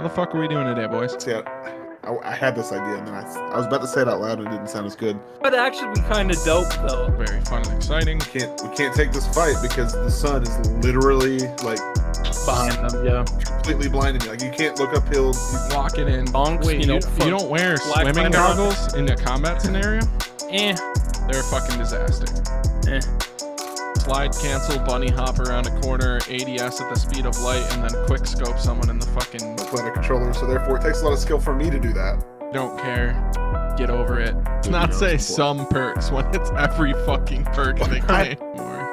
What the fuck are we doing today, boys? See, I had this idea, and then I was about to say it out loud, and it didn't sound as good. But actually, be kind of dope though. Very fun and exciting. We can't take this fight because the sun is literally like Behind them, yeah. completely blinding me. Like you can't look uphill. Lock it in. Bonks, Wait, you don't wear Black swimming Panther. goggles in a combat scenario? They're a fucking disaster. Slide cancel, bunny hop around a corner, ADS at the speed of light, and then quick scope someone in the fucking... Playing a controller, so therefore it takes a lot of skill for me to do that. Don't care. Get over it. Let's not say some perks when it's every fucking perk in the game.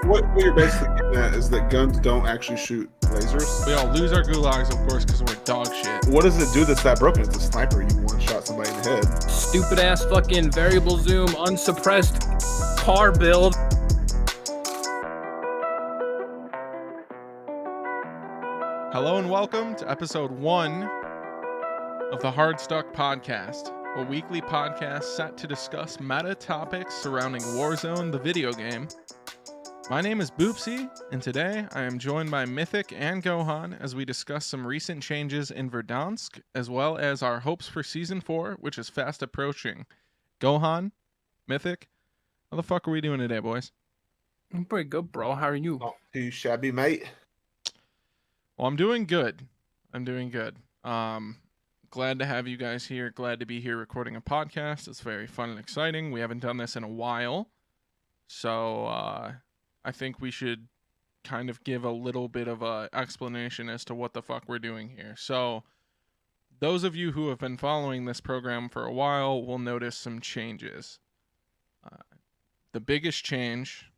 What you're basically getting at is that guns don't actually shoot lasers. We all lose our gulags, of course, because we're dog shit. What does it do that's that broken? It's a sniper. You one-shot somebody in the head. Stupid ass fucking variable zoom, unsuppressed car build. Hello and welcome to episode 1 of the Hard Stuck Podcast, a weekly podcast set to discuss meta topics surrounding Warzone, the video game. My name is Boopsy, and today I am joined by Mythic and Gohan as we discuss some recent changes in Verdansk, as well as our hopes for Season 4, which is fast approaching. Gohan, Mythic, how the fuck are we doing today, boys? I'm pretty good, bro. How are you? Not too shabby, mate. Well, I'm doing good. Glad to have you guys here. Glad to be here recording a podcast. It's very fun and exciting. We haven't done this in a while. So I think we should kind of give a little bit of a explanation as to what the fuck we're doing here. So those of you who have been following this program for a while will notice some changes. The biggest change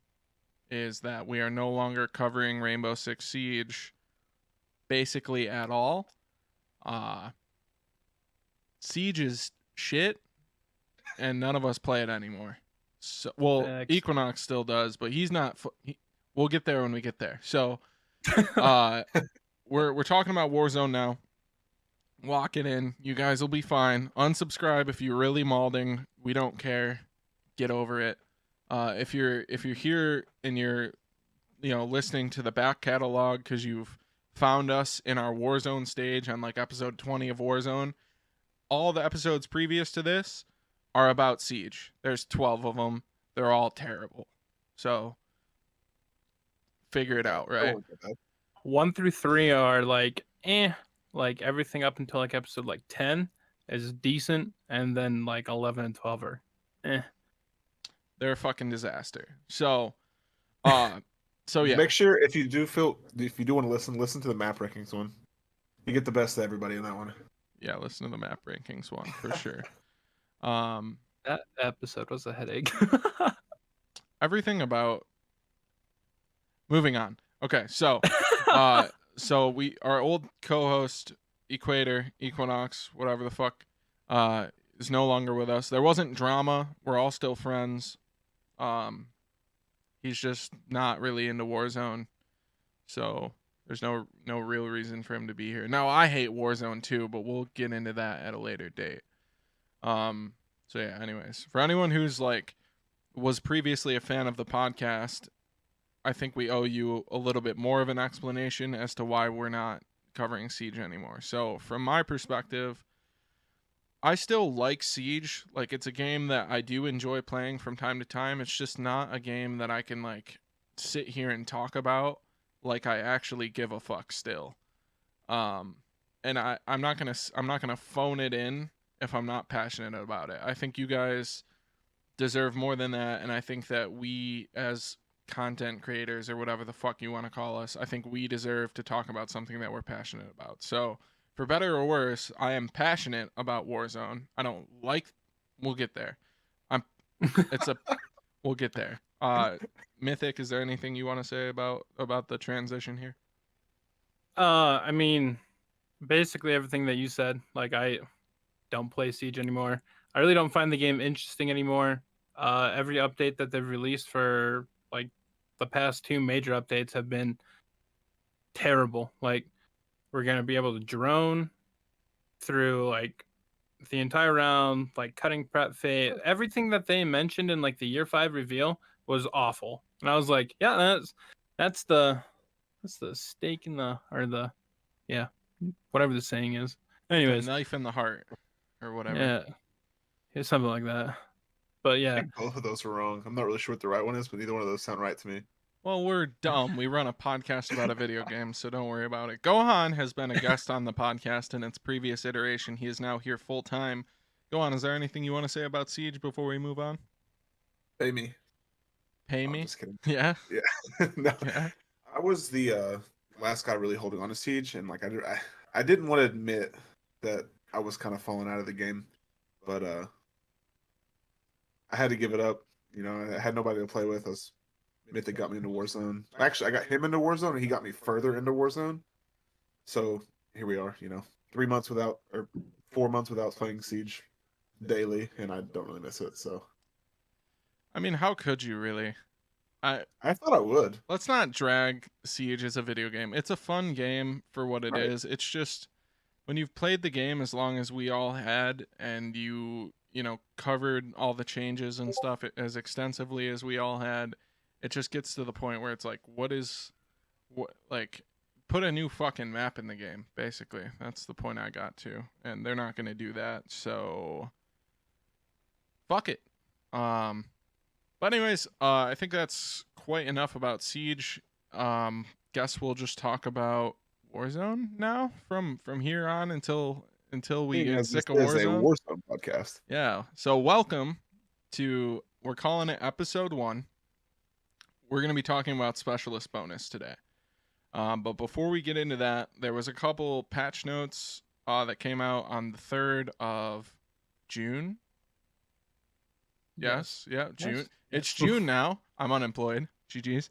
is that we are no longer covering Rainbow Six Siege basically at all. Siege is shit, and none of us play it anymore. So, well, Equinox still does, but he's not. We'll get there when we get there. So, we're talking about Warzone now. Lock it in. You guys will be fine. Unsubscribe if you're really malding. We don't care. Get over it. If you're here and you're listening to the back catalog because you've found us in our Warzone stage on like episode 20 of Warzone, all the episodes previous to this are about Siege. There's 12 of them. They're all terrible. So figure it out, right? 1 through 3 are like everything up until like episode like 10 is decent, and then like 11 and 12 are They're a fucking disaster. So so yeah. Make sure if you do want to listen to the map rankings one. You get the best of everybody in that one. Yeah, listen to the map rankings one for sure. that episode was a headache. Everything about moving on. Okay, so so our old co-host Equinox, whatever the fuck, is no longer with us. There wasn't drama. We're all still friends. He's just not really into Warzone, so there's no real reason for him to be here. Now, I hate Warzone too, but we'll get into that at a later date. So yeah, anyways, for anyone who's was previously a fan of the podcast, I think we owe you a little bit more of an explanation as to why we're not covering Siege anymore. So from my perspective, I still like Siege. Like, it's a game that I do enjoy playing from time to time. It's just not a game that I can sit here and talk about like I actually give a fuck still. And I'm not gonna phone it in if I'm not passionate about it. I think you guys deserve more than that, and I think that we as content creators, or whatever the fuck you want to call us, I think we deserve to talk about something that we're passionate about. So for better or worse, I am passionate about Warzone. I don't like. We'll get there. We'll get there. Mythic, is there anything you want to say about the transition here? I mean, basically everything that you said. Like, I don't play Siege anymore. I really don't find the game interesting anymore. Every update that they've released for like the past 2 major updates have been terrible. Like, we're going to be able to drone through like the entire round, like cutting prep phase. Everything that they mentioned in like the year 5 reveal was awful. And I was like, yeah, that's the stake in whatever the saying is. Anyways, knife in the heart, or whatever. yeah, something like that. But I yeah, think both of those are wrong. I'm not really sure what the right one is, but neither one of those sound right to me. Well, we're dumb. We run a podcast about a video game, so don't worry about it. Gohan has been a guest on the podcast in its previous iteration. He is now here full time. Gohan, is there anything you want to say about Siege before we move on? Pay me. Pay I'm me? just kidding. Yeah. Yeah. No. Yeah. I was the last guy really holding on to Siege, and like I didn't want to admit that I was kind of falling out of the game, but I had to give it up. You know, I had nobody to play with. Mythic got me into Warzone. Actually, I got him into Warzone, and he got me further into Warzone. So here we are. You know, 3 months without, or 4 months without playing Siege daily, and I don't really miss it. So I mean, how could you really? I thought I would. Let's not drag Siege as a video game. It's a fun game for what it Right. is. It's just when you've played the game as long as we all had, and you know, covered all the changes and stuff as extensively as we all had, it just gets to the point where it's like, what like, put a new fucking map in the game, basically. That's the point I got to. And they're not gonna do that, so fuck it. But anyways, I think that's quite enough about Siege. Guess we'll just talk about Warzone now from here on until we get sick of This is a Warzone. Warzone podcast. Yeah. So welcome to, we're calling it episode 1. We're gonna be talking about specialist bonus today. But before we get into that, there was a couple patch notes that came out on the 3rd of June. Yes. Yeah, June. Yes. It's June now. I'm unemployed. GG's.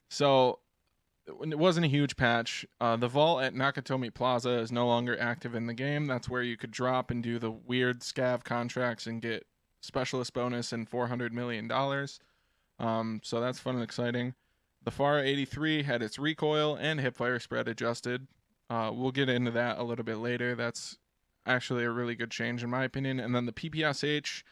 So it wasn't a huge patch. The vault at Nakatomi Plaza is no longer active in the game. That's where you could drop and do the weird scav contracts and get specialist bonus and $400 million. So that's fun and exciting. The FAR 83 had its recoil and hipfire spread adjusted. We'll get into that a little bit later. That's actually a really good change in my opinion. And then the PPSH,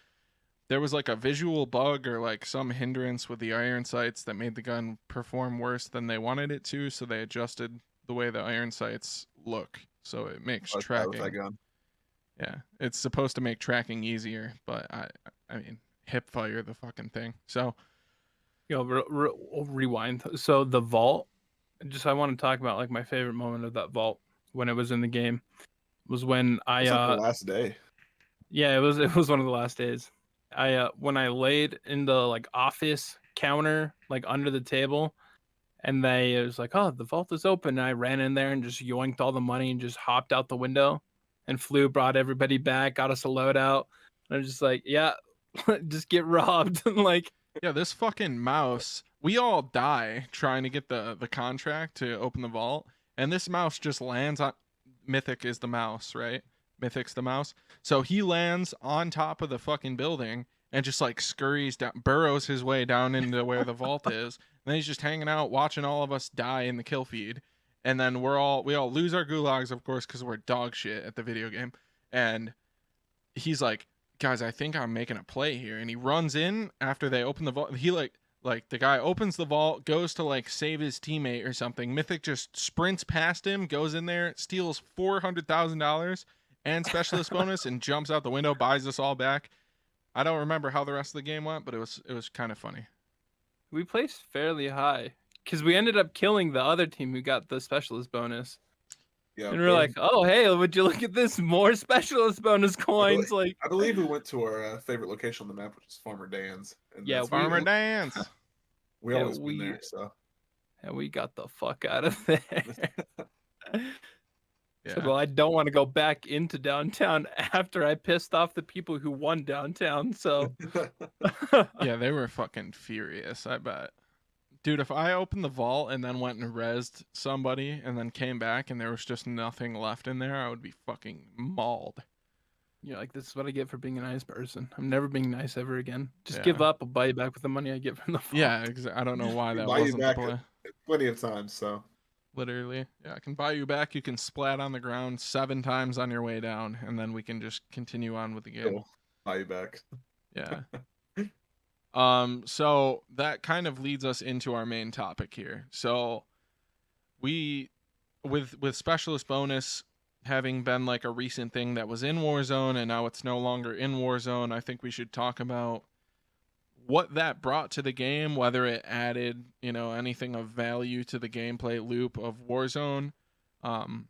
there was like a visual bug or like some hindrance with the iron sights that made the gun perform worse than they wanted it to, so they adjusted the way the iron sights look, so it makes tracking. Yeah, it's supposed to make tracking easier, but I mean, hip fire the fucking thing. So, rewind. So the vault, I want to talk about like my favorite moment of that vault when it was in the game was when I It's like the last day. Yeah, it was one of the last days. When I laid in the like office counter, like under the table, and it was like, oh, the vault is open. And I ran in there and just yoinked all the money and just hopped out the window and brought everybody back, got us a loadout. And I was just like, yeah, just get robbed. Like, yeah, this fucking mouse, we all die trying to get the contract to open the vault, and this mouse just lands on, Mythic is the mouse, right? Mythic's the mouse. So he lands on top of the fucking building and just like scurries down, burrows his way down into where the vault is. And then he's just hanging out, watching all of us die in the kill feed. And then we all lose our gulags, of course, because we're dog shit at the video game. And he's like, guys, I think I'm making a play here. And he runs in after they open the vault. He like the guy opens the vault, goes to like save his teammate or something. Mythic just sprints past him, goes in there, steals $400,000 and specialist bonus, and jumps out the window, buys us all back. I don't remember how the rest of the game went, but it was kind of funny. We placed fairly high because we ended up killing the other team who got the specialist bonus. Yeah, and we're like, oh, hey, would you look at this? More specialist bonus coins. I believe we went to our favorite location on the map, which is Farmer Dan's. And Yeah, Farmer Dan's. We always been there, so. And we got the fuck out of there. Yeah. So, well, I don't want to go back into downtown after I pissed off the people who won downtown. So, yeah, they were fucking furious, I bet. Dude, if I opened the vault and then went and rezzed somebody and then came back and there was just nothing left in there, I would be fucking mauled. You're like, this is what I get for being a nice person. I'm never being nice ever again. Just give up. I'll buy you back with the money I get from the vault. Yeah, I don't know why that wasn't the play. Plenty of times, so. Literally. Yeah, I can buy you back. You can splat on the ground 7 times on your way down, and then we can just continue on with the game. Cool. Buy you back. Yeah. So that kind of leads us into our main topic here. So we with specialist bonus, having been like a recent thing that was in Warzone and now it's no longer in Warzone, I think we should talk about what that brought to the game, whether it added, anything of value to the gameplay loop of Warzone. Um,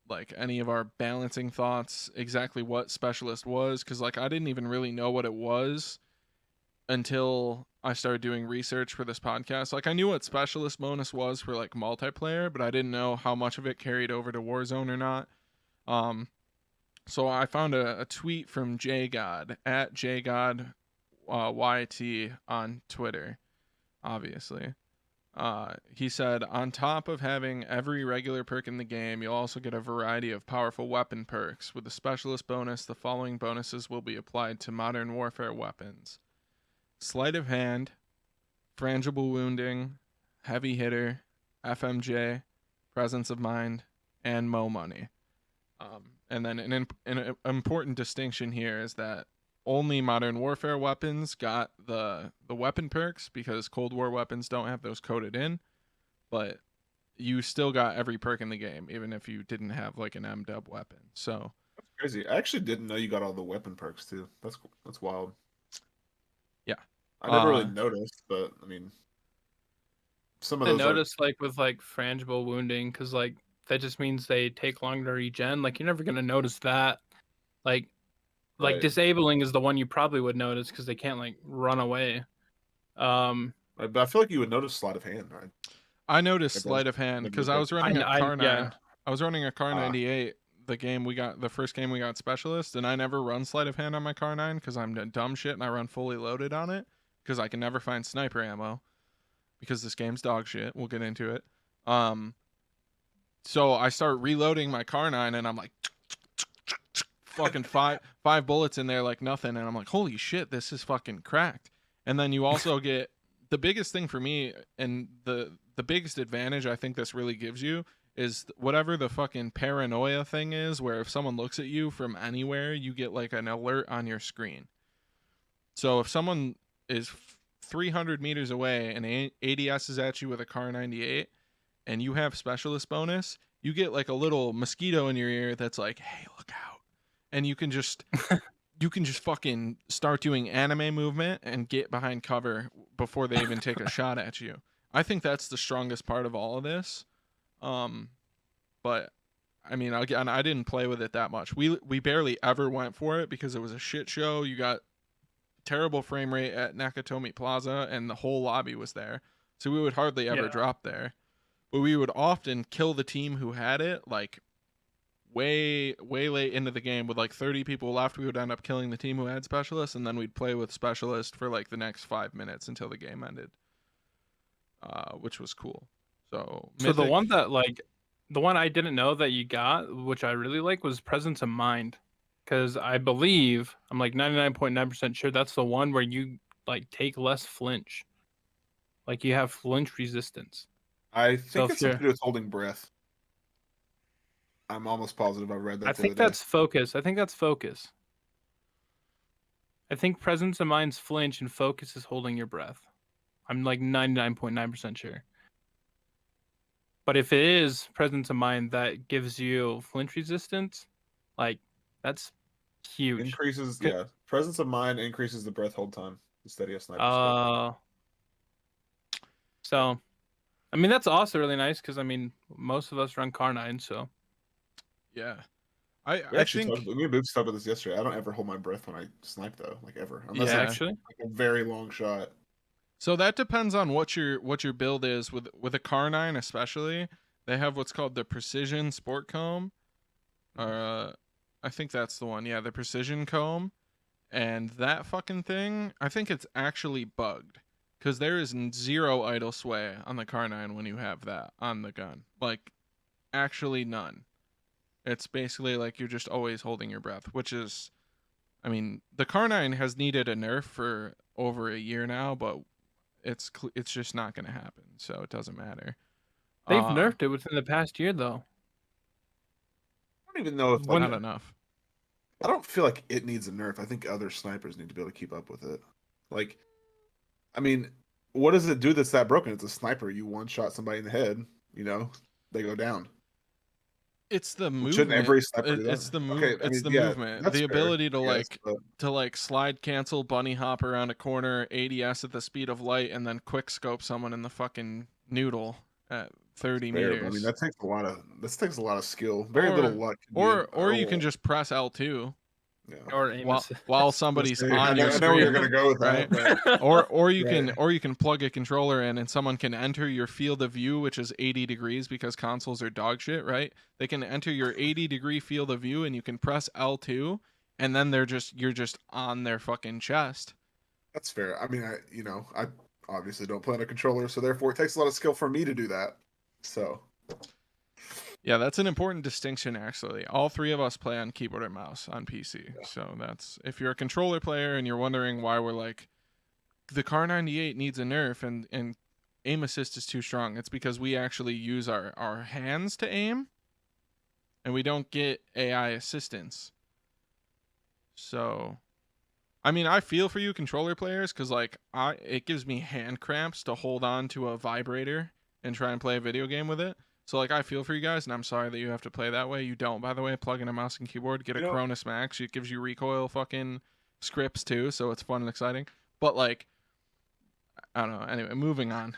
like any of our balancing thoughts, exactly what Specialist was, because like I didn't even really know what it was until I started doing research for this podcast. Like I knew what Specialist bonus was for like multiplayer, but I didn't know how much of it carried over to Warzone or not. Um, so I found a tweet from JGod at JGod YT on Twitter, obviously. He said, on top of having every regular perk in the game, you'll also get a variety of powerful weapon perks. With the specialist bonus, the following bonuses will be applied to modern warfare weapons: sleight of hand, frangible wounding, heavy hitter, FMJ, presence of mind, and Mo money. And then an important distinction here is that only modern warfare weapons got the weapon perks, because Cold War weapons don't have those coded in, but you still got every perk in the game, even if you didn't have like an M-dub weapon. So That's crazy. I actually didn't know you got all the weapon perks too. That's cool. That's wild. yeah, I never really noticed, but I mean, some of I those are noticed like with like frangible wounding, because like that just means they take longer to regen. Like you're never gonna notice that. Like right. disabling is the one you probably would notice because they can't like run away. Right, but I feel like you would notice sleight of hand, right? I noticed Like sleight of hand because I was running a Car 9. yeah. I was running a Car 98. The first game we got specialist, and I never run sleight of hand on my Car 9 because I'm dumb shit and I run fully loaded on it because I can never find sniper ammo because this game's dog shit. We'll get into it. So I start reloading my Car 9 and I'm like fucking five bullets in there like nothing, and I'm like, holy shit, this is fucking cracked. And then you also get the biggest thing for me, and the biggest advantage I think this really gives you, is whatever the fucking paranoia thing is, where if someone looks at you from anywhere, you get like an alert on your screen. So if someone is 300 meters away and ADS is at you with a Car 98 and you have specialist bonus, you get like a little mosquito in your ear that's like, hey, look out. And you can just fucking start doing anime movement and get behind cover before they even take a shot at you. I think that's the strongest part of all of this. But I mean, again, I didn't play with it that much. We barely ever went for it because it was a shit show. You got terrible frame rate at Nakatomi Plaza, and the whole lobby was there, so we would hardly ever drop there. But we would often kill the team who had it, like way late into the game with like 30 people left. We would end up killing the team who had specialists, and then we'd play with specialist for like the next 5 minutes until the game ended, which was cool. So Mythic... the one I didn't know that you got, which I really like, was presence of mind, because I believe, I'm like 99.9% sure that's the one where you like take less flinch, like you have flinch resistance. I think it's something to do with holding breath. I'm almost positive I read that. I think that's focus. I think presence of mind's flinch and focus is holding your breath. I'm like 99.9% sure. But if it is presence of mind that gives you flinch resistance, like that's huge. Increases, yeah. Presence of mind increases the breath hold time instead of sniper. So, I mean, that's also really nice because I mean, most of us run Car 9, so. Yeah. I think me and Boopsy talked about this yesterday. I don't ever hold my breath when I snipe though, like ever. Unless it's actually like a very long shot. So that depends on what your build is. With a Car 9 especially, they have what's called the Precision Sport Comb. I think that's the one. Yeah, the Precision Comb. And that fucking thing, I think it's actually bugged, because there is zero idle sway on the Car 9 when you have that on the gun. Like, actually none. It's basically like you're just always holding your breath, which is, I mean, the Car 9 has needed a nerf for over a year now, but it's just not going to happen, so it doesn't matter. They've nerfed it within the past year, though. I don't even know if not enough. I don't feel like it needs a nerf. I think other snipers need to be able to keep up with it. Like, I mean, what does it do that's that broken? It's a sniper. You one-shot somebody in the head, they go down. It's the Shouldn't movement. every sniper do that? It's the Okay, move. I It's mean, the yeah, movement. that's The fair, ability to I guess, but slide cancel, bunny hop around a corner, ADS at the speed of light, and then quick scope someone in the fucking noodle at 30 fair, but I mean, meters. that takes a lot of skill. Very little luck can be Or you can just press L2 yeah. Or aim while assist. while Let's somebody's see. on your I know where you're screen, gonna go with right? that, but Or you Right. can plug a controller in and someone can enter your field of view, which is 80 degrees because consoles are dog shit, right? They can enter your 80-degree field of view and you can press L2 and then you're just on their fucking chest. that's fair. I mean, I obviously don't play on a controller, so therefore it takes a lot of skill for me to do that. So Yeah, that's an important distinction actually. All three of us play on keyboard and mouse on PC. Yeah. So that's if you're a controller player and you're wondering why we're like the Car 98 needs a nerf and aim assist is too strong. It's because we actually use our hands to aim and we don't get AI assistance. So I mean, I feel for you controller players cuz like it gives me hand cramps to hold on to a vibrator and try and play a video game with it. So like I feel for you guys and I'm sorry that you have to play that way. You don't, by the way, plug in a mouse and keyboard, get a You know- Cronus Max. It gives you recoil fucking scripts too, so it's fun and exciting. But like I don't know. Anyway, moving on.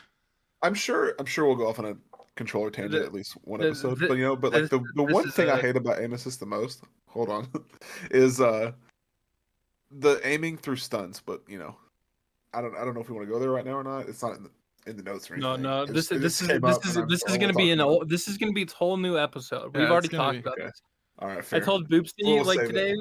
I'm sure we'll go off on a controller tangent at least one the- episode. the- But like the this one is thing I a- hate about aim assist the most, hold on, is the aiming through stunts. But I don't know if we want to go there right now or not. It's not in the notes or anything. No. It This just- it this just is came this up is and I'm this is all gonna be talking about it. this is gonna be its whole new episode. Yeah, We've it's already gonna talked be- about Okay. this. All right, I fair. told Boopsy We'll like save today. it.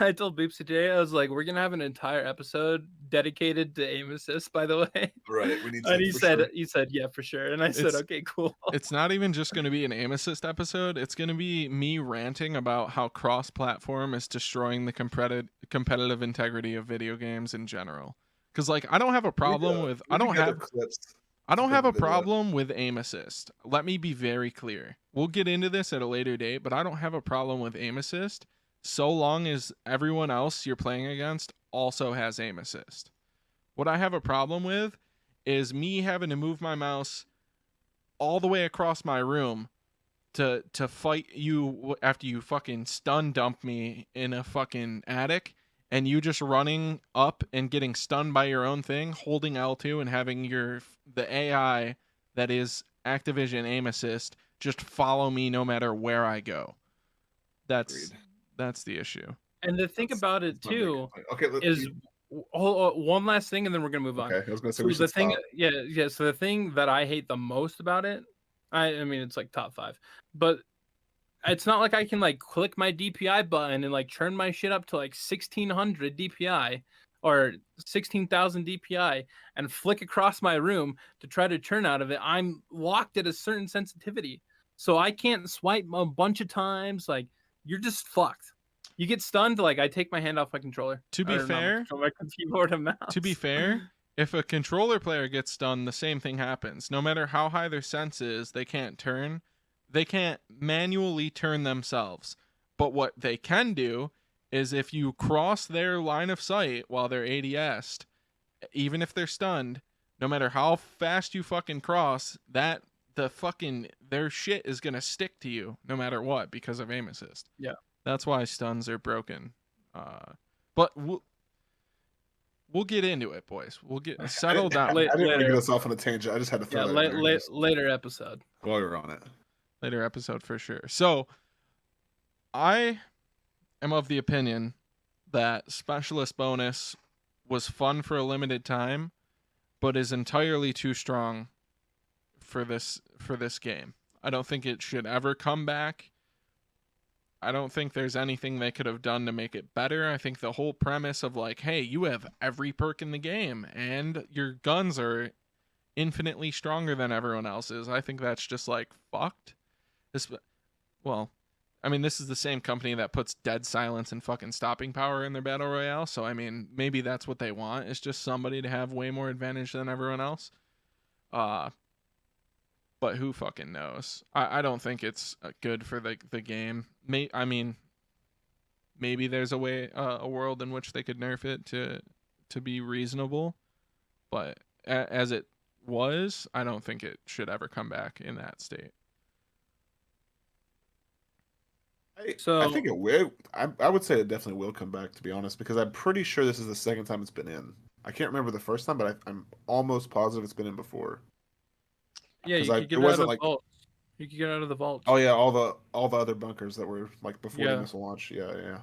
I told Boopsy today. I was like, we're gonna have an entire episode dedicated to aim assist. By the way, Right, we need and to, he for said sure. he said yeah for sure, and I said It's- okay cool. It's not even just going to be an aim assist episode. It's going to be me ranting about how cross-platform is destroying the competitive integrity of video games in general. Cuz like I don't have a problem with I don't have clips. I don't put have in a the video. problem with aim assist. Let me be very clear. We'll get into this at a later date, but I don't have a problem with aim assist so long as everyone else you're playing against also has aim assist. What I have a problem with is me having to move my mouse all the way across my room to fight you after you fucking stun dump me in a fucking attic and you just running up and getting stunned by your own thing, holding L2 and having the AI that is Activision aim assist just follow me no matter where I go. That's the issue. And the thing That's- about it that's my big too complaint. Okay, is one last thing, and then we're gonna move on. okay. I was gonna say So we the should thing, stop. yeah. So the thing that I hate the most about it, I mean, it's like top 5, but it's not like I can like click my DPI button and like turn my shit up to like 1600 DPI or 16,000 DPI and flick across my room to try to turn out of it. I'm locked at a certain sensitivity, so I can't swipe a bunch of times. Like you're just fucked. You get stunned. Like I take my hand off my controller. To be Or not my fair- controller, my keyboard and mouse. To be fair, if a controller player gets stunned, the same thing happens. No matter how high their sense is, they can't turn. They can't manually turn themselves. But what they can do is if you cross their line of sight while they're ADS'd, even if they're stunned, no matter how fast you fucking cross, their shit is gonna stick to you no matter what because of aim assist. Yeah. That's why stuns are broken. But we'll get into it, boys. We'll get settle down. Late- I didn't want to later. get us off on a tangent. I just had to Yeah, throw that in there just later episode. while we were on it. Later episode for sure. So I am of the opinion that specialist bonus was fun for a limited time, but is entirely too strong for this game. I don't think it should ever come back. I don't think there's anything they could have done to make it better. I think the whole premise of like, hey, you have every perk in the game and your guns are infinitely stronger than everyone else's. I think that's just like fucked. Well, I mean, this is the same company that puts dead silence and fucking stopping power in their battle royale. So I mean, maybe that's what they want. It's just somebody to have way more advantage than everyone else. But who fucking knows? I don't think it's good for the game. I mean, maybe there's a way, a world in which they could nerf it to be reasonable. But as it was, I don't think it should ever come back in that state. I So think it will. I would say it definitely will come back, to be honest, because I'm pretty sure this is the second time it's been in. I can't remember the first time, but I'm almost positive it's been in before. yeah, Because you could it get it out wasn't of like, vaults. You could get out of the vaults. oh yeah, all the other bunkers that were like before the Yeah. missile launch. Yeah, yeah.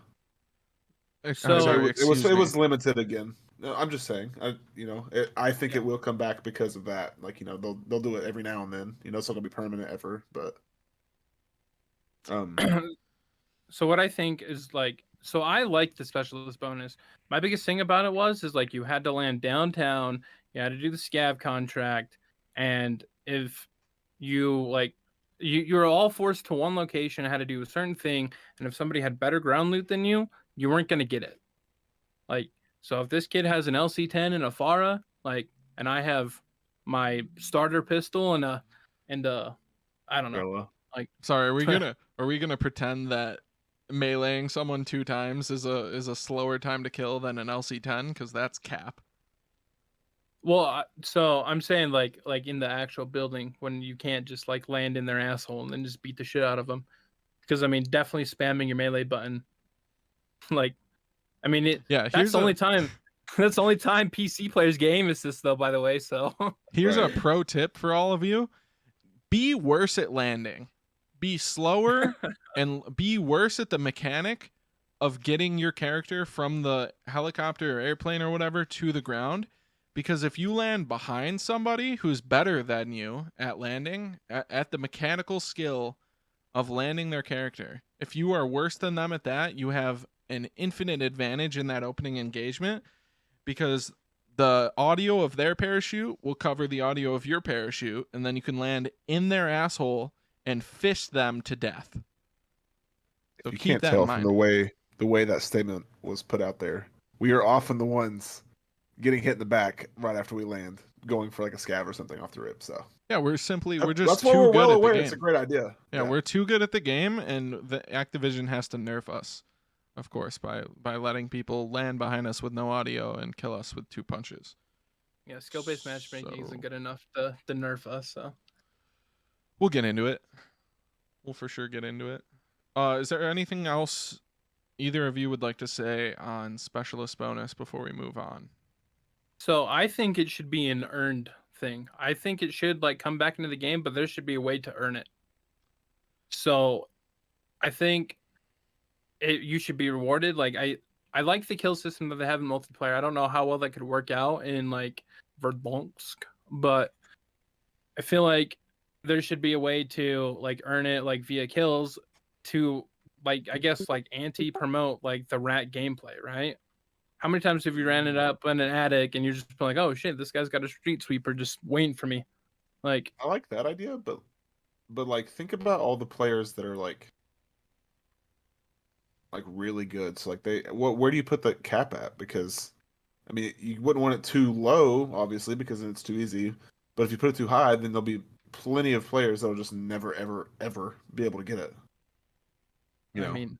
So So Sorry, excuse it me. was limited again. No, I'm just saying. I think yeah. it will come back because of that. Like they'll do it every now and then. It's not gonna be permanent ever, but um So what I think is like, so I like the specialist bonus. My biggest thing about it is like you had to land downtown, you had to do the scav contract, and if you like you were all forced to one location and had to do a certain thing, and if somebody had better ground loot than you weren't gonna get it. Like, so if this kid has an LC10 and a Farah, like, and I have my starter pistol and I don't know, umbrella. like Sorry, are we gonna pretend that meleeing someone 2 times is a slower time to kill than an LC10? Because that's cap. well, so I'm saying like in the actual building when you can't just like land in their asshole and then just beat the shit out of them. Because I mean, definitely spamming your melee button. Like, I mean, Yeah, that's here's the only a time. That's the only time PC players get aim assist though. By the way, so here's a Right. pro tip for all of you. Be worse at landing. Be slower and be worse at the mechanic of getting your character from the helicopter or airplane or whatever to the ground. Because if you land behind somebody who's better than you at landing, at the mechanical skill of landing their character, if you are worse than them at that, you have an infinite advantage in that opening engagement because the audio of their parachute will cover the audio of your parachute, and then you can land in their asshole and fish them to death. So If you keep can't that in tell from mind. the way that statement was put out there, we are often the ones getting hit in the back right after we land, going for like a scav or something off the rip. So Yeah, we're just that's why too we're good well at the aware it's a game. great idea. Yeah, we're too good at the game, and the Activision has to nerf us, of course, by letting people land behind us with no audio and kill us with 2 punches. yeah, skill based matchmaking So isn't good enough to nerf us. So we'll get into it. We'll for sure get into it. Is there anything else either of you would like to say on specialist bonus before we move on? so I think it should be an earned thing. I think it should like come back into the game, but there should be a way to earn it. So I think you should be rewarded. Like I like the kill system that they have in multiplayer. I don't know how well that could work out in like Verdonsk, but I feel like there should be a way to like earn it like via kills to like I guess like anti promote like the rat gameplay, right? How many times have you ran it up in an attic and you're just like, oh shit, this guy's got a street sweeper just waiting for me? Like, I like that idea, but like think about all the players that are like really good. So like where do you put the cap at? Because I mean you wouldn't want it too low, obviously, because then it's too easy. But if you put it too high, then there'll be plenty of players that'll just never ever ever be able to get it. You I know. mean,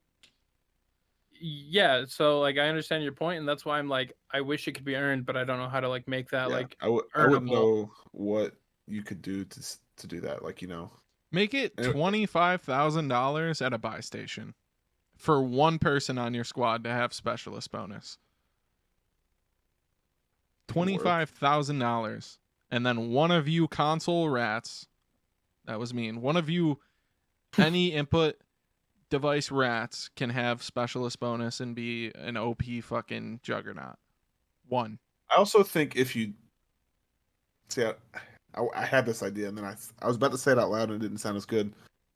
yeah. So like, I understand your point, and that's why I'm like, I wish it could be earned, but I don't know how to like make that Yeah, like I wouldn't earnable. know what you could do to do that. Like Make it and $25,000 at a buy station for one person on your squad to have specialist bonus. it can work. $25,000, and then one of you console rats. That was mean. One of you, any input device rats can have specialist bonus and be an OP fucking juggernaut. One. I also think if you see, I had this idea and then I was about to say it out loud and it didn't sound as good,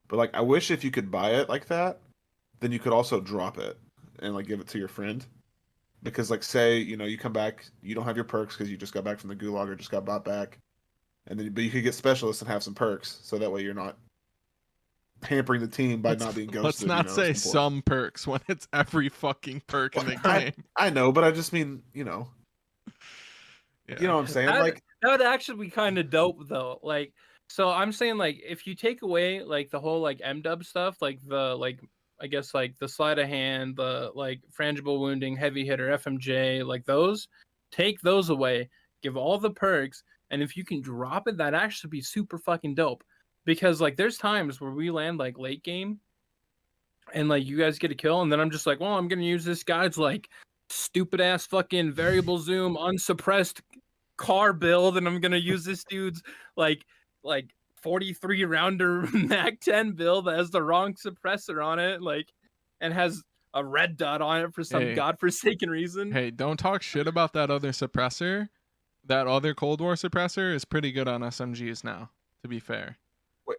but like I wish if you could buy it like that, then you could also drop it and like give it to your friend. Because like say you come back, you don't have your perks because you just got back from the gulag or just got bought back, and then but you could get specialists and have some perks, so that way you're not hampering the team by not being Let's ghosted. not say It's important. some perks when it's every fucking perk in the game. I know, but I just mean Yeah. you know what I'm saying? That, Like that would actually be kind of dope though. Like, so I'm saying like if you take away like the whole like MW stuff, like the like I guess like the sleight of hand, the like frangible wounding, heavy hitter, FMJ, like those, take those away, give all the perks, and if you can drop it, that actually be super fucking dope. Because like there's times where we land like late game and like you guys get a kill, and then I'm just like, well, I'm gonna use this guy's like stupid ass fucking variable zoom unsuppressed car build, and I'm gonna use this dude's like 43 rounder Mac 10 build that has the wrong suppressor on it, like, and has a red dot on it for some Hey, godforsaken reason. hey, don't talk shit about that other suppressor. That other Cold War suppressor is pretty good on SMGs now, to be fair. Wait,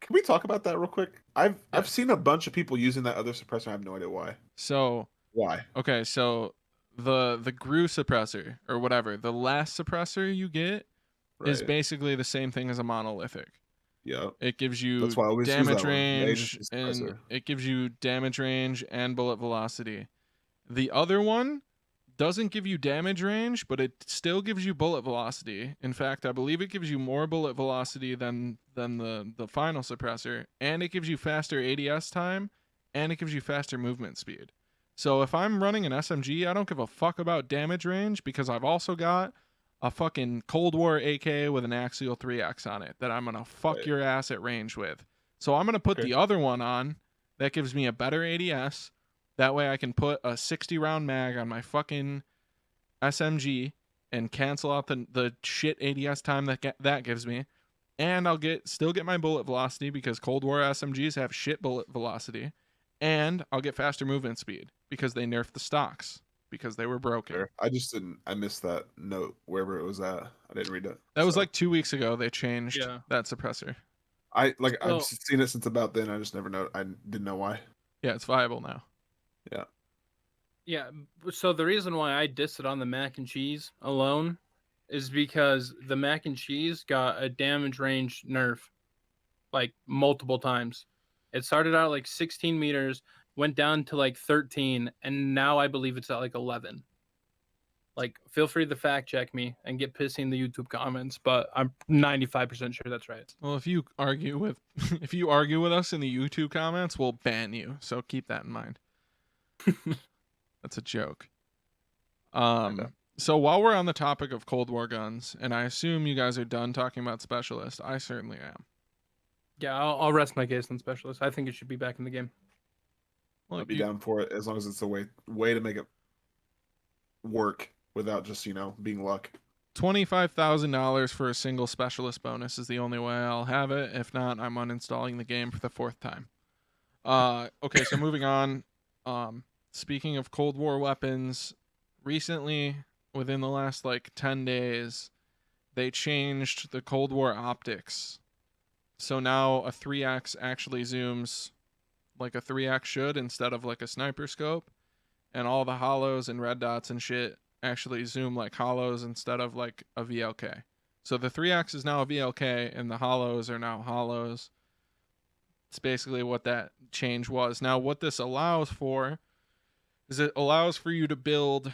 can we talk about that real quick? I've Yeah. seen a bunch of people using that other suppressor. I have no idea why. So, Why? okay, so the GRU suppressor or whatever, the last suppressor you get is Right. basically the same thing as a monolithic. Yeah. It gives you That's why I always use damage that one, the range agency and suppressor. it gives you damage range and bullet velocity. The other one doesn't give you damage range, but it still gives you bullet velocity. In fact, I believe it gives you more bullet velocity than the final suppressor, and it gives you faster ADS time, and it gives you faster movement speed. So if I'm running an SMG, I don't give a fuck about damage range because I've also got a fucking Cold War AK with an axial 3x on it that I'm gonna fuck Right. your ass at range with. So I'm gonna put Okay. the other one on that gives me a better ADS. That way I can put a 60 round mag on my fucking SMG and cancel out the shit ADS time that gives me. And I'll still get my bullet velocity because Cold War SMGs have shit bullet velocity. And I'll get faster movement speed because they nerfed the stocks because they were broken. Fair. I missed that note wherever it was at. I didn't read it. That was so. like 2 weeks ago they changed Yeah. that suppressor. I've So- seen it since about then. I just never know. I didn't know why. Yeah, it's viable now. Yeah. Yeah, so the reason why I dissed it on the mac and cheese alone is because the mac and cheese got a damage range nerf like multiple times. It started out like 16 meters, went down to like 13, and now I believe it's at like 11. Like, feel free to fact check me and get pissy in the YouTube comments, but I'm 95% sure that's right. Well, if you argue with if you argue with us in the YouTube comments, we'll ban you. So keep that in mind. That's a joke. know. So while we're on the topic of Cold War guns, and I assume you guys are done talking about specialist, I certainly am. Yeah, I'll rest my case on specialist. I think it should be back in the game. Well, I'd be down for it as long as it's a way to make it work without just being luck. $25,000 for a single specialist bonus is the only way I'll have it. If not, I'm uninstalling the game for the 4th time. Okay, so moving on. Speaking of Cold War weapons, recently, within the last like 10 days, they changed the Cold War optics. So now a 3x actually zooms like a 3x should instead of like a sniper scope, and all the hollows and red dots and shit actually zoom like hollows instead of like a VLK. So the 3x is now a VLK and the hollows are now hollows. It's basically what that change was. Now what this allows for is it allows for you to build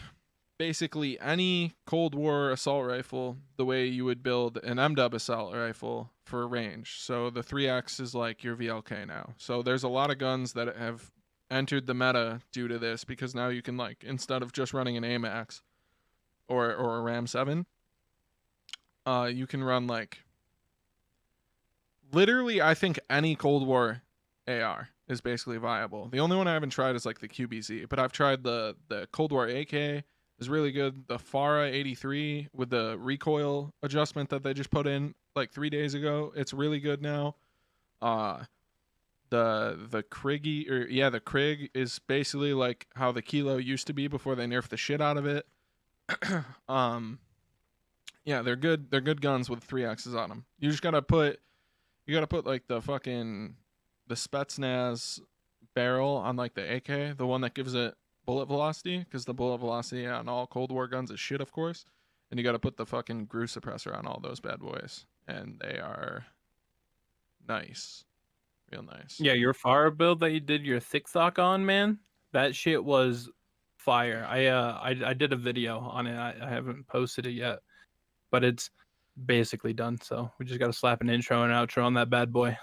basically any Cold War assault rifle the way you would build an MW assault rifle for range. So the 3x is like your VLK now. So there's a lot of guns that have entered the meta due to this because now you can, like, instead of just running an AMAX or a Ram 7, you can run like literally I think any Cold War AR is basically viable. The only one I haven't tried is like the QBZ, but I've tried the Cold War AK is really good. The Farah 83 with the recoil adjustment that they just put in like 3 days ago, it's really good now. The Kriggy the Krig is basically like how the Kilo used to be before they nerfed the shit out of it. Yeah, they're good. They're good guns with 3x's on them. You gotta put like the Spetsnaz barrel on like the AK, the one that gives it bullet velocity, because the bullet velocity on all Cold War guns is shit, of course. And you got to put the fucking GRU suppressor on all those bad boys, and they are nice, real nice. Yeah, your fire build that you did your thick sock on, man, that shit was fire. I did a video on it. I haven't posted it yet, but it's basically done. So we just got to slap an intro and outro on that bad boy.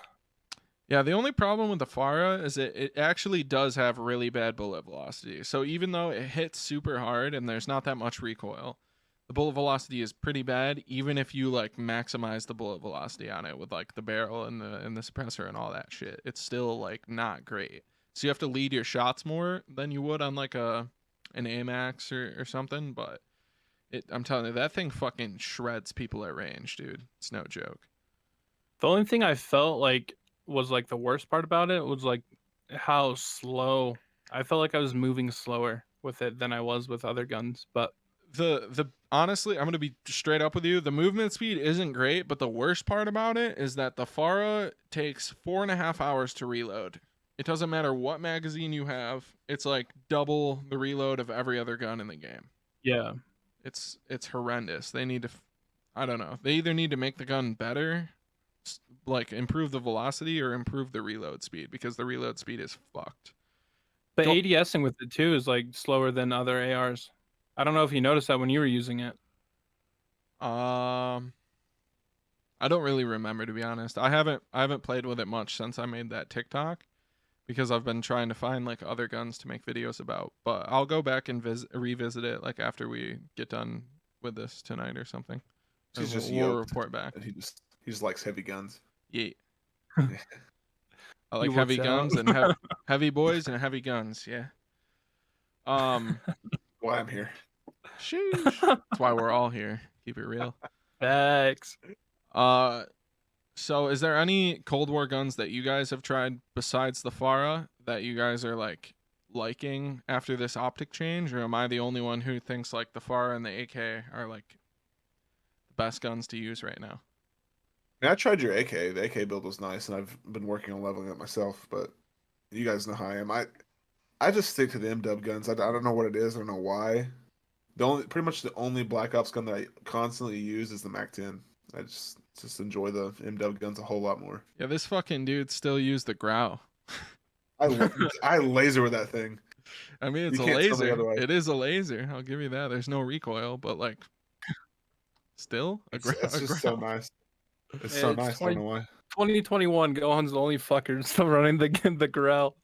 Yeah, the only problem with the Farah is it actually does have really bad bullet velocity. So even though it hits super hard and there's not that much recoil, the bullet velocity is pretty bad, even if you like maximize the bullet velocity on it with like the barrel and the suppressor and all that shit. It's still like not great. so you have to lead your shots more than you would on like an AMAX or something. But I'm telling you, that thing fucking shreds people at range, dude. It's no joke. The only thing I felt like was like the worst part about it was like how slow. I felt like I was moving slower with it than I was with other guns. But the honestly, I'm gonna be straight up with you. The movement speed isn't great, but the worst part about it is that the Farah takes 4.5 hours to reload. It doesn't matter what magazine you have. It's like double the reload of every other gun in the game. yeah, It's horrendous. They need to, I don't know. They either need to make the gun better, like improve the velocity, or improve the reload speed, because the reload speed is fucked. but Don't- ADSing with it too is like slower than other ARs. I don't know if you noticed that when you were using it. I don't really remember, to be honest. I haven't played with it much since I made that TikTok, because I've been trying to find like other guns to make videos about. But I'll go back and revisit it like after we get done with this tonight or something. He's just we'll yoked, report back. and he just likes heavy guns. Yeah. Yeah. I like He heavy works out. guns and heavy boys and heavy guns. Yeah. Why I'm here. Sheesh. That's why we're all here. Keep it real. Facts. So is there any Cold War guns that you guys have tried besides the Farah that you guys are like liking after this optic change, or am I the only one who thinks like the Farah and the AK are like the best guns to use right now? I mean, I tried your AK. The AK build was nice, and I've been working on leveling it myself. But you guys know how I am. I just stick to the MW guns. I don't know what it is. I don't know why. Pretty much the only Black Ops gun that I constantly use is the MAC-10. I just enjoy the MW guns a whole lot more. Yeah, this fucking dude still used the Grau. I laser with that thing. I mean, it's You a can't tell me laser. otherwise. It is a laser. I'll give you that. There's no recoil, but like, still a Grau. It's just so nice. It's so It's nice. I don't know why. 2021, Gohan's the only fucker still running the Grau.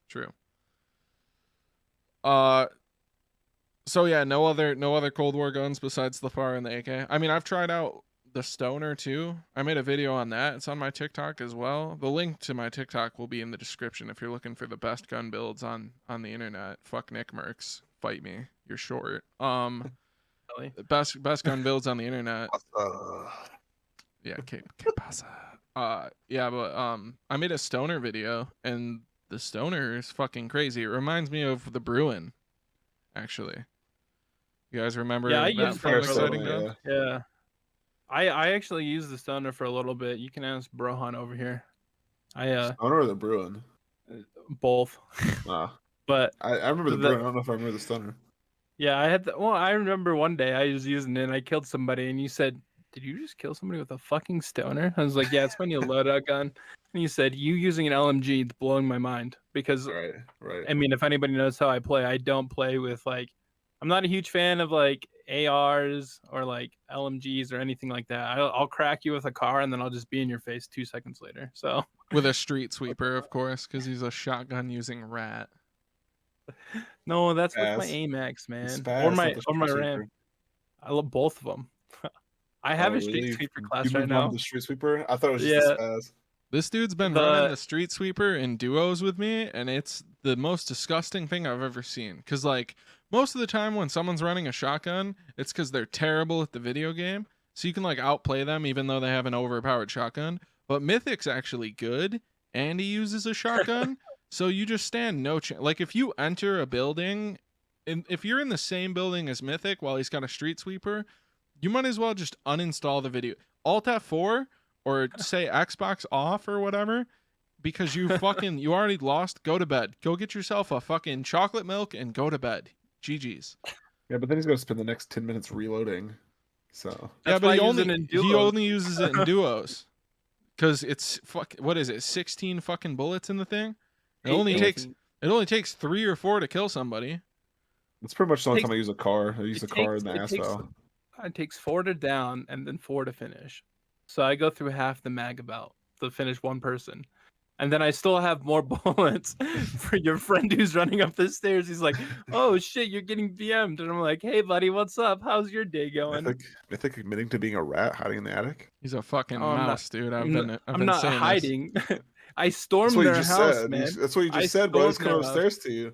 True. So yeah, no other Cold War guns besides the FAR and the AK. I mean, I've tried out the Stoner too. I made a video on that. It's on my TikTok as well. The link to my TikTok will be in the description if you're looking for the best gun builds on the internet. Fuck Nick Merckx. Fight me. You're short. Really? Best gun builds on the internet. Yeah, que pasa? Yeah, but I made a Stoner video, and the Stoner is fucking crazy. It reminds me of the Bruin, actually. You guys remember Yeah, I that used fun it exciting Stoner, gun? Yeah. I actually used the Stoner for a little bit. You can ask Brohan over here. Stoner or the Bruin? Both. Ah, But I remember the Bruin. I don't know if I remember the Stoner. yeah, I remember one day I was using it and I killed somebody and you said, "Did you just kill somebody with a fucking Stoner?" I was like, "Yeah, it's my new loadout gun." And you said, "You using an LMG, it's blowing my mind." Because Right. I mean, if anybody knows how I play, I don't play with like, I'm not a huge fan of like ARs or like LMGs or anything like that. I'll crack you with a car and then I'll just be in your face 2 seconds later. So With a street sweeper, of course, because he's a shotgun using rat. no, that's with my Spaz. AMAX, man, Spaz, or not my the or my street RAM. sweeper. I love both of them. I have Oh, a street really? sweeper You class moved right on now. to the street sweeper? I thought it was just Yeah. the Spaz. This dude's been running the street sweeper in duos with me, and it's the most disgusting thing I've ever seen. Because, like, most of the time when someone's running a shotgun, it's because they're terrible at the video game. So you can, like, outplay them even though they have an overpowered shotgun. But Mythic's actually good, and he uses a shotgun. So you just stand no chance. Like, if you enter a building, and if you're in the same building as Mythic while he's got a street sweeper, you might as well just uninstall the video. Alt F4 or say Xbox off or whatever, because you already lost. Go to bed. Go get yourself a fucking chocolate milk and go to bed. GG's. Yeah, but then he's going to spend the next 10 minutes reloading. So Yeah, That's but why he I use it in only duos. uses it in duos. Because it's what is it? 16 fucking bullets in the thing. It only takes 3 or 4 to kill somebody. that's pretty much the only Takes- time I use a car. I use the car in the asphalt. It takes 4 to down and then 4 to finish. So I go through half the mag about to finish one person. And then I still have more bullets for your friend who's running up the stairs. He's like, "Oh shit, you're getting BM'd." And I'm like, "Hey buddy, what's up? How's your day going?" Mythic admitting to being a rat hiding in the attic. He's a fucking Oh, I'm not- mouse, dude. I've I'm been not saying this. hiding. I That's stormed what you their just house, said. man. That's what you I just said, bro. He's stormed coming their house. upstairs to you.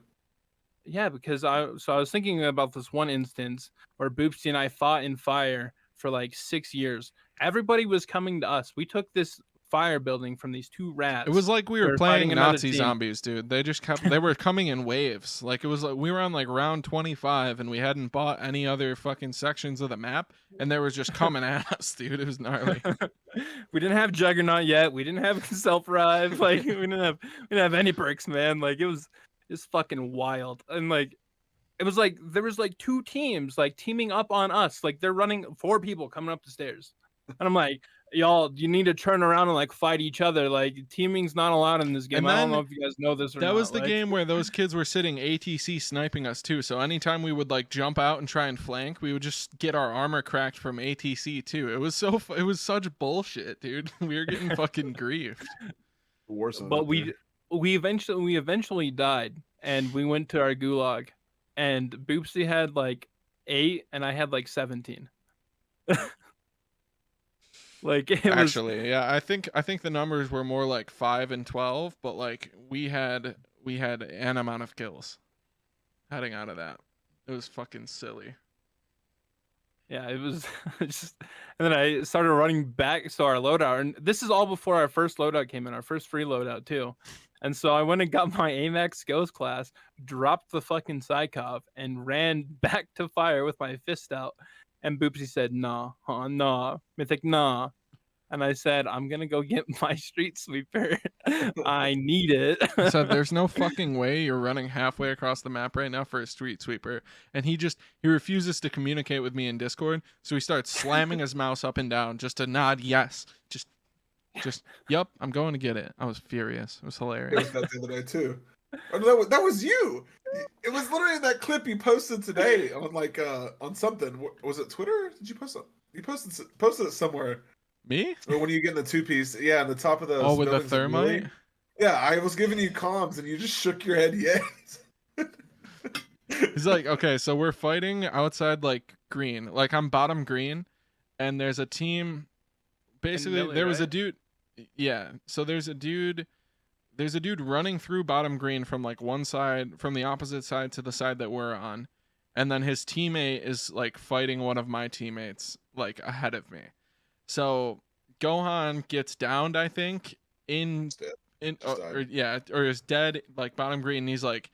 Yeah, because I was thinking about this one instance where Boopsy and I fought in fire for like 6 years. Everybody was coming to us. We took this fire building from these two rats. It was like we were fighting playing another Nazi team. zombies, dude. They were coming in waves. Like it was like we were on like round 25 and we hadn't bought any other fucking sections of the map and they were just coming at us, dude. It was gnarly. We didn't have Juggernaut yet. We didn't have self-revive. Like we didn't have any perks, man. Like it's fucking wild. And like it was like there was like two teams like teaming up on us. Like they're running 4 people coming up the stairs. And I'm like, y'all, you need to turn around and like fight each other. Like teaming's not allowed in this game. And I don't then know if you guys know this or not. That was the like, game where those kids were sitting ATC sniping us too. So anytime we would like jump out and try and flank, we would just get our armor cracked from ATC too. It was it was such bullshit, dude. We were getting fucking griefed. Warzone But out there. we eventually died and we went to our gulag and Boopsy had like 8 and I had like 17. Like it was Actually, yeah, I think the numbers were more like 5 and 12, but like we had an amount of kills heading out of that. It was fucking silly. Yeah, it was just, and then I started running back to our loadout, and this is all before our first loadout came in, our first free loadout too. And so I went and got my AMAX Ghost class, dropped the fucking Psychop, and ran back to fire with my fist out. And Boopsy said, "Nah, nah." Mythic, "Nah." And I said, "I'm gonna go get my street sweeper. I need it." I said, "There's no fucking way you're running halfway across the map right now for a street sweeper." And he refuses to communicate with me in Discord, so he starts slamming his mouse up and down just to nod yes. Just yep, I'm going to get it. I was furious. It was It hilarious. was that the other day too. Oh, no, that was you. It was literally that clip you posted today on like on something. Was it Twitter? Did you post it? You posted it somewhere. Me? Or when you get in the 2-piece, yeah, on the top of the Oh, with the thermite? Yeah, I was giving you comms and you just shook your head yes. He's like, okay, so we're fighting outside like green. Like I'm bottom green, and there's a team. Basically, Millie, there was a right? dude. Yeah, so there's a dude running through bottom green from like one side, from the opposite side to the side that we're on, and then his teammate is like fighting one of my teammates like ahead of me. So Gohan gets downed, I think, in Just died. or is dead like bottom green. And he's like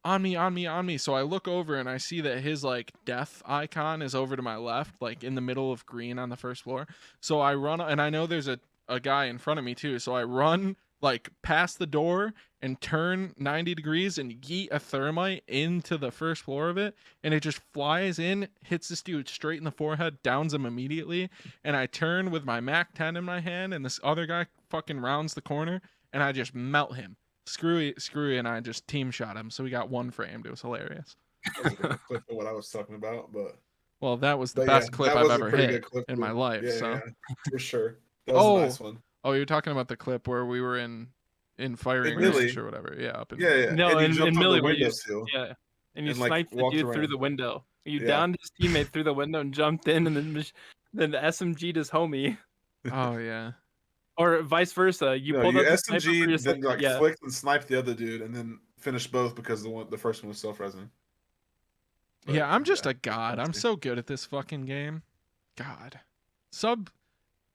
on me. So I look over and I see that his like death icon is over to my left, like in the middle of green on the first floor. So I run, and I know there's a guy in front of me too. So I run like past the door and turn 90 degrees and yeet a thermite into the first floor of it, and it just flies in, hits this dude straight in the forehead, downs him immediately. And I turn with my Mac 10 in my hand, and this other guy fucking rounds the corner, and I just melt him. Screwy, and I just team shot him, so we got one framed. It was hilarious. That was a good clip of what I was talking about, but Well, that was the but best yeah, clip that I've was a ever pretty hit good clip in too. my life. Yeah, So, yeah, for sure. That was a nice one. Oh, you're talking about the clip where we were in firing Millie. range or whatever. Yeah, up in Yeah, yeah. No, and you in jumped on Millie the where you windowsill. yeah, and you and, like, sniped the walked dude through around. the window. You Yeah. downed his teammate through the window and jumped in, and then SMG'd his homie, Oh yeah. or vice versa. You No, pulled you up the sniper for your SMG'd, then like yeah. flicked and sniped the other dude, and then finished both because the first one was self-resing. But, Yeah, I'm just yeah, a god. I'm honestly. so good at this fucking game. God. Sub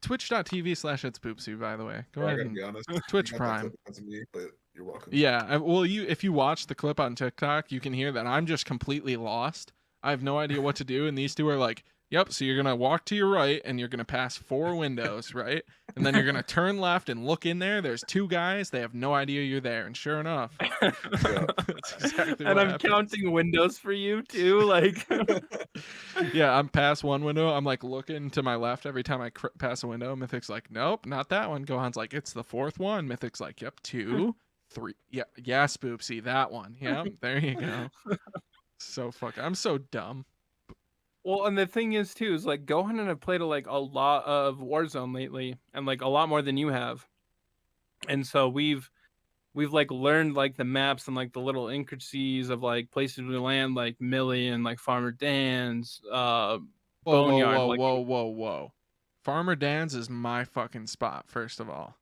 twitch.tv/it's Boopsy, by the way. Go I ahead gotta and be honest. Twitch You got that Prime. clip because of me, but you're welcome. Yeah, well, if you watch the clip on TikTok, you can hear that I'm just completely lost. I have no idea what to do, and these two are like, "Yep." So you're gonna walk to your right, and you're gonna pass 4 windows, right? And then you're gonna turn left and look in there. There's 2 guys. They have no idea you're there, and sure enough, that's exactly And what I'm happens. counting windows for you too, like. Yeah, I'm past one window. I'm like looking to my left every time I pass a window. Mythic's like, "Nope, not that one." Gohan's like, "It's the 4th one." Mythic's like, "Yep, 2, 3. Yeah, yes, Boopsy, that one. Yep, there you go." So I'm so dumb. Well, and the thing is too is like Gohan and I played like a lot of Warzone lately, and like a lot more than you have, and so we've like learned like the maps and like the little intricacies of like places we land, like Millie and like Farmer Dan's, Whoa, Boneyard. Like whoa. Farmer Dan's is my fucking spot, first of all.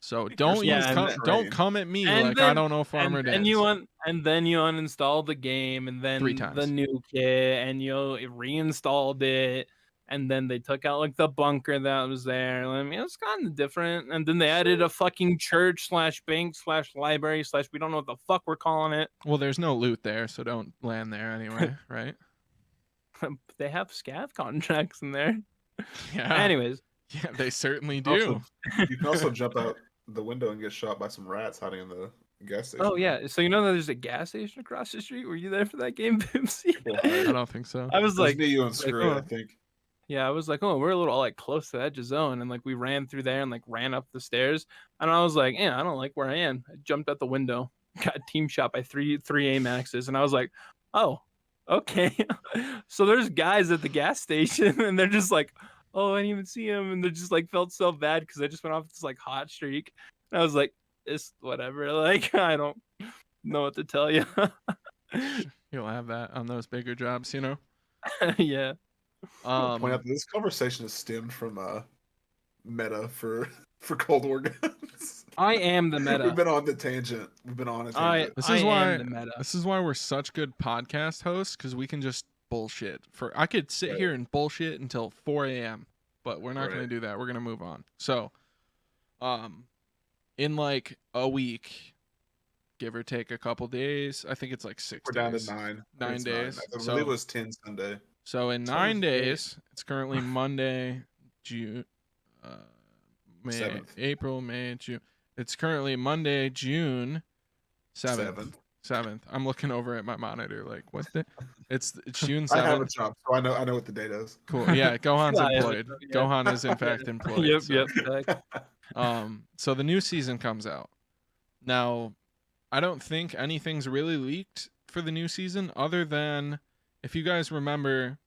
So There's don't Yeah, use and then- don't come at me and like I then don't know Farmer and Dance. then you uninstalled the game, and then 3 the times. new kit, and you reinstalled it, and then they took out like the bunker that was there. I mean, it's kind of different. And then they added a fucking church / bank / library / we don't know what the fuck we're calling it. Well, there's no loot there, so don't land there anyway, right? They have scav contracts in there. Yeah. Anyways, Yeah, they certainly Also, do. you can also jump out the window and get shot by some rats hiding in the gas station. oh yeah, so you know that there's a gas station across the street? Were you there for that game, Boopsy? People hide. I don't think so. I was It was like, me, you, and like, Screw, oh. I think. Yeah, I was like, oh, we're a little like close to the edge of zone, and like we ran through there and like ran up the stairs, and I was like, yeah, I don't like where I am. I jumped out the window, got team shot by three AMAXs, and I was like, oh, okay. So there's guys at the gas station, and they're just like, oh, I didn't even see him, and they just like felt so bad because I just went off this like hot streak. And I was like, it's whatever. Like I don't know what to tell you. You'll have that on those bigger jobs, you know. Yeah. Point out that this conversation is stemmed from meta for Cold War guns. I am the meta. We've been on the tangent. We've been on a tangent. This I is why am the meta. this is why we're such good podcast hosts, because we can just bullshit. I could sit Right. here and bullshit until 4 a.m., but we're not Right. going to do that. We're going to move on. So, in like a week, give or take a couple days, I think it's like 6 We're down days. to 9. 9 It's days. I So- believe it was 10 Sunday. So in Sounds 9 great. days, it's currently Monday, June, May, 7th. April, May, June. It's currently Monday, June 7th. 7th. I'm looking over at my monitor like, what's the? It's June I have a 7th. job, so I know what the date is. Cool. Yeah, Gohan's Yeah, employed. yeah. Gohan is in fact employed. Yep, so. yep. So the new season comes out. Now, I don't think anything's really leaked for the new season other than, if you guys remember,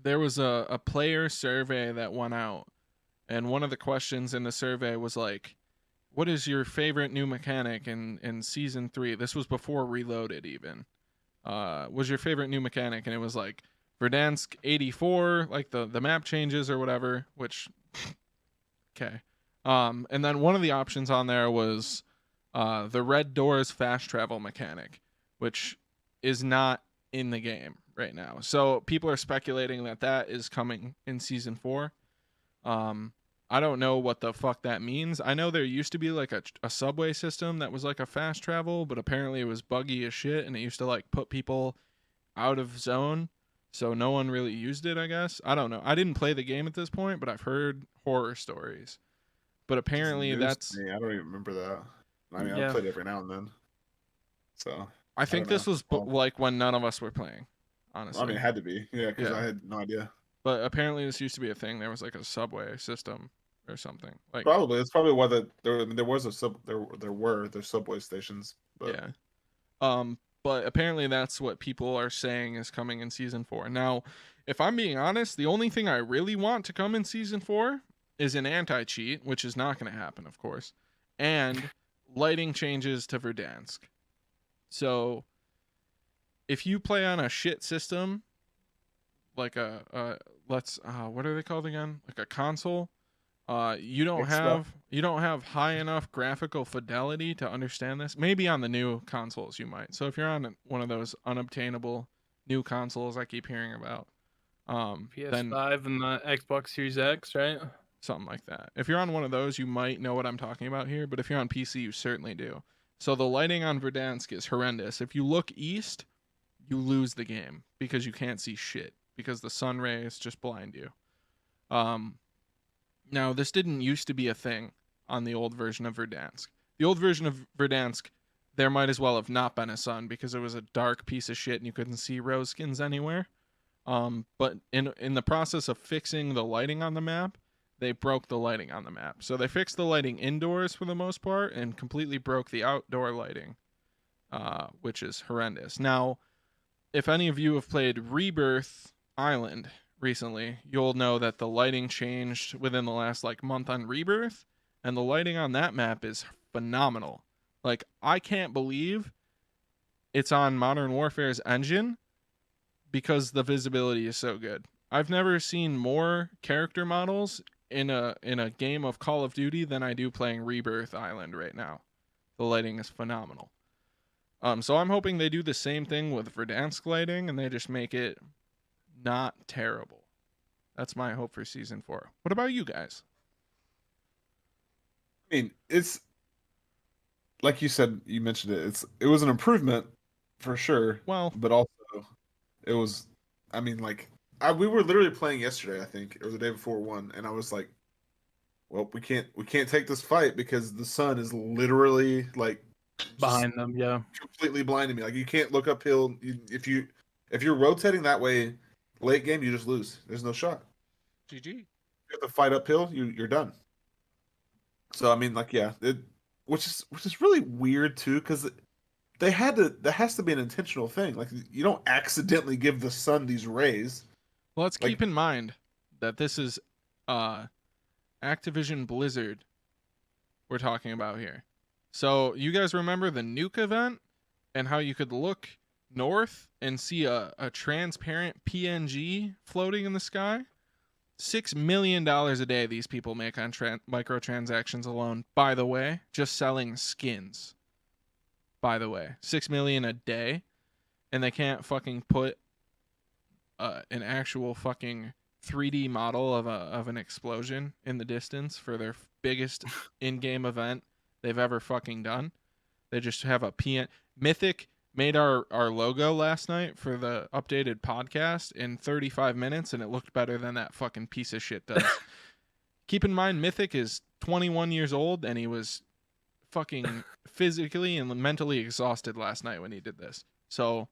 there was a player survey that went out, and one of the questions in the survey was like, what is your favorite new mechanic in season 3? This was before Reloaded even. Was your favorite new mechanic? And it was like Verdansk 84, like the map changes or whatever, which okay. And then one of the options on there was the Red Doors fast travel mechanic, which is not in the game right now. So people are speculating that is coming in season 4. I don't know what the fuck that means. I know there used to be like a subway system that was like a fast travel, but apparently it was buggy as shit, and it used to like put people out of zone, so no one really used it, I guess. I don't know. I didn't play the game at this point, but I've heard horror stories. But apparently that's... I don't even remember that. I mean, Yeah. I played every now and then. So I think don't this know. was Well- like when none of us were playing, honestly. I mean, it had to be. Yeah, because Yeah. I had no idea. But apparently this used to be a thing. There was like a subway system or something. Like Probably. It's probably why there was a there subway stations. But yeah. But apparently that's what people are saying is coming in season 4. Now, if I'm being honest, the only thing I really want to come in season 4 is an anti-cheat, which is not going to happen, of course, and lighting changes to Verdansk. So if you play on a shit system, like what are they called again? Like a console, you don't have high enough graphical fidelity to understand this. Maybe on the new consoles you might. So if you're on one of those unobtainable new consoles I keep hearing about, then PS5 and the Xbox Series X, right? something like that. If you're on one of those, you might know what I'm talking about here, but if you're on PC, you certainly do. So the lighting on Verdansk is horrendous. If you look east, you lose the game because you can't see shit because the sun rays just blind you. Now, this didn't used to be a thing on the old version of Verdansk. The old version of Verdansk, there might as well have not been a sun because it was a dark piece of shit and you couldn't see rose skins anywhere. But in the process of fixing the lighting on the map, they broke the lighting on the map. So they fixed the lighting indoors for the most part and completely broke the outdoor lighting, which is horrendous. Now, if any of you have played Rebirth Island recently, you'll know that the lighting changed within the last like month on Rebirth, and the lighting on that map is phenomenal. Like, I can't believe it's on Modern Warfare's engine because the visibility is so good. I've never seen more character models in a game of Call of Duty than I do playing Rebirth Island right now. The lighting is phenomenal. So I'm hoping they do the same thing with Verdansk lighting and they just make it not terrible. That's my hope for season 4. What about you guys? I mean, it's like you said, you mentioned it. It was an improvement for sure. Well, but also it was. I mean, like we were literally playing yesterday. I think or the day before one, and I was like, "Well, we can't take this fight because the sun is literally like behind them." Yeah, completely blinding me. Like you can't look uphill. If you're rotating that way, late game, you just lose. There's no shot. GG. You have to fight uphill. You're done. So I mean, like, yeah, which is really weird too, because there has to be an intentional thing. Like you don't accidentally give the sun these rays. Well, let's keep in mind that this is Activision Blizzard we're talking about here. So you guys remember the nuke event and how you could look north and see a transparent PNG floating in the sky? $6 million a day these people make on microtransactions alone, by the way, just selling skins. By the way, $6 million a day, and they can't fucking put an actual fucking 3D model of an explosion in the distance for their biggest in-game event they've ever fucking done. They just have a Mythic made our logo last night for the updated podcast in 35 minutes, and it looked better than that fucking piece of shit does. Keep in mind, Mythic is 21 years old, and he was fucking physically and mentally exhausted last night when he did this. So,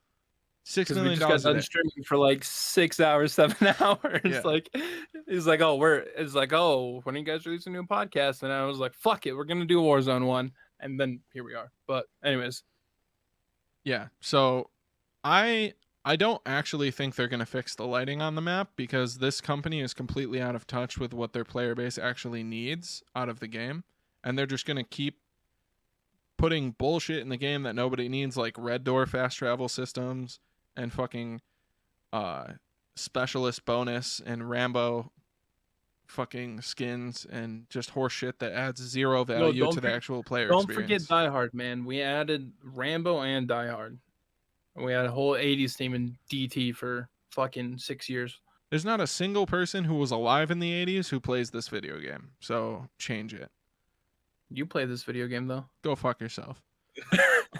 $6 million. We just got done streaming for like 6 hours, 7 hours. Yeah. Like, he's like, oh, when are you guys releasing a new podcast? And I was like, fuck it, we're gonna do Warzone 1, and then here we are. But anyways, yeah. So, I don't actually think they're gonna fix the lighting on the map because this company is completely out of touch with what their player base actually needs out of the game, and they're just gonna keep putting bullshit in the game that nobody needs, like red door fast travel systems and fucking specialist bonus and Rambo fucking skins and just horse shit that adds zero value to the actual player don't experience. Forget Die Hard, man. We added Rambo and Die Hard. We had a whole 80s team in DT for fucking 6 years. There's not a single person who was alive in the 80s who plays this video game, so change it. You play this video game, though. Go fuck yourself.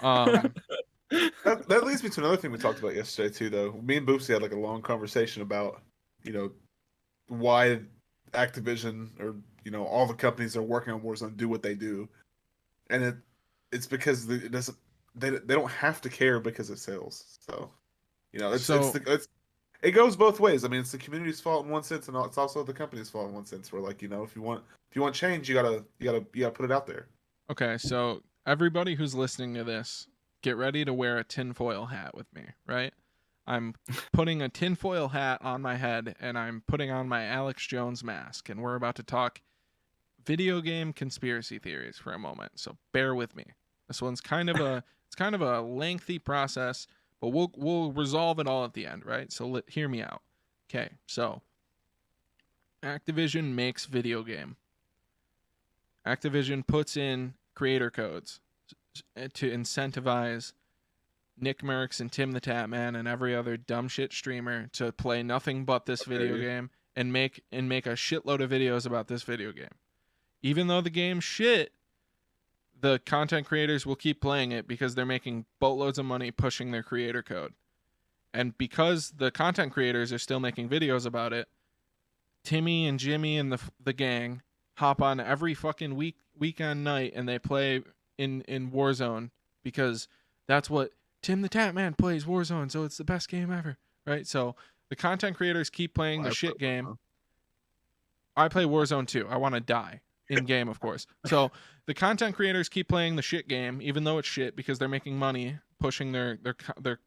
That leads me to another thing we talked about yesterday too, though. Me and Boopsy had like a long conversation about, why Activision or all the companies that are working on Warzone do what they do, and it's because they don't have to care because it sells. So, it goes both ways. I mean, it's the community's fault in one sense, and it's also the company's fault in one sense. Where if you want change, you gotta put it out there. Okay, so everybody who's listening to this, get ready to wear a tinfoil hat with me, right? I'm putting a tinfoil hat on my head, and I'm putting on my Alex Jones mask, and we're about to talk video game conspiracy theories for a moment. So bear with me. This one's kind of a lengthy process, but we'll resolve it all at the end, right? So hear me out. Okay, so Activision makes video game. Activision puts in creator codes to incentivize Nick Merckx and Tim the Tatman and every other dumb shit streamer to play nothing but this video game and make a shitload of videos about this video game. Even though the game's shit, the content creators will keep playing it because they're making boatloads of money pushing their creator code. And because the content creators are still making videos about it, Timmy and Jimmy and the gang hop on every fucking weekend night and they play in Warzone because that's what Tim the Tatman plays, Warzone, so it's the best game ever, right? So the content creators keep playing the shit game. I play Warzone too. I want to die in game, of course. So the content creators keep playing the shit game, even though it's shit, because they're making money pushing their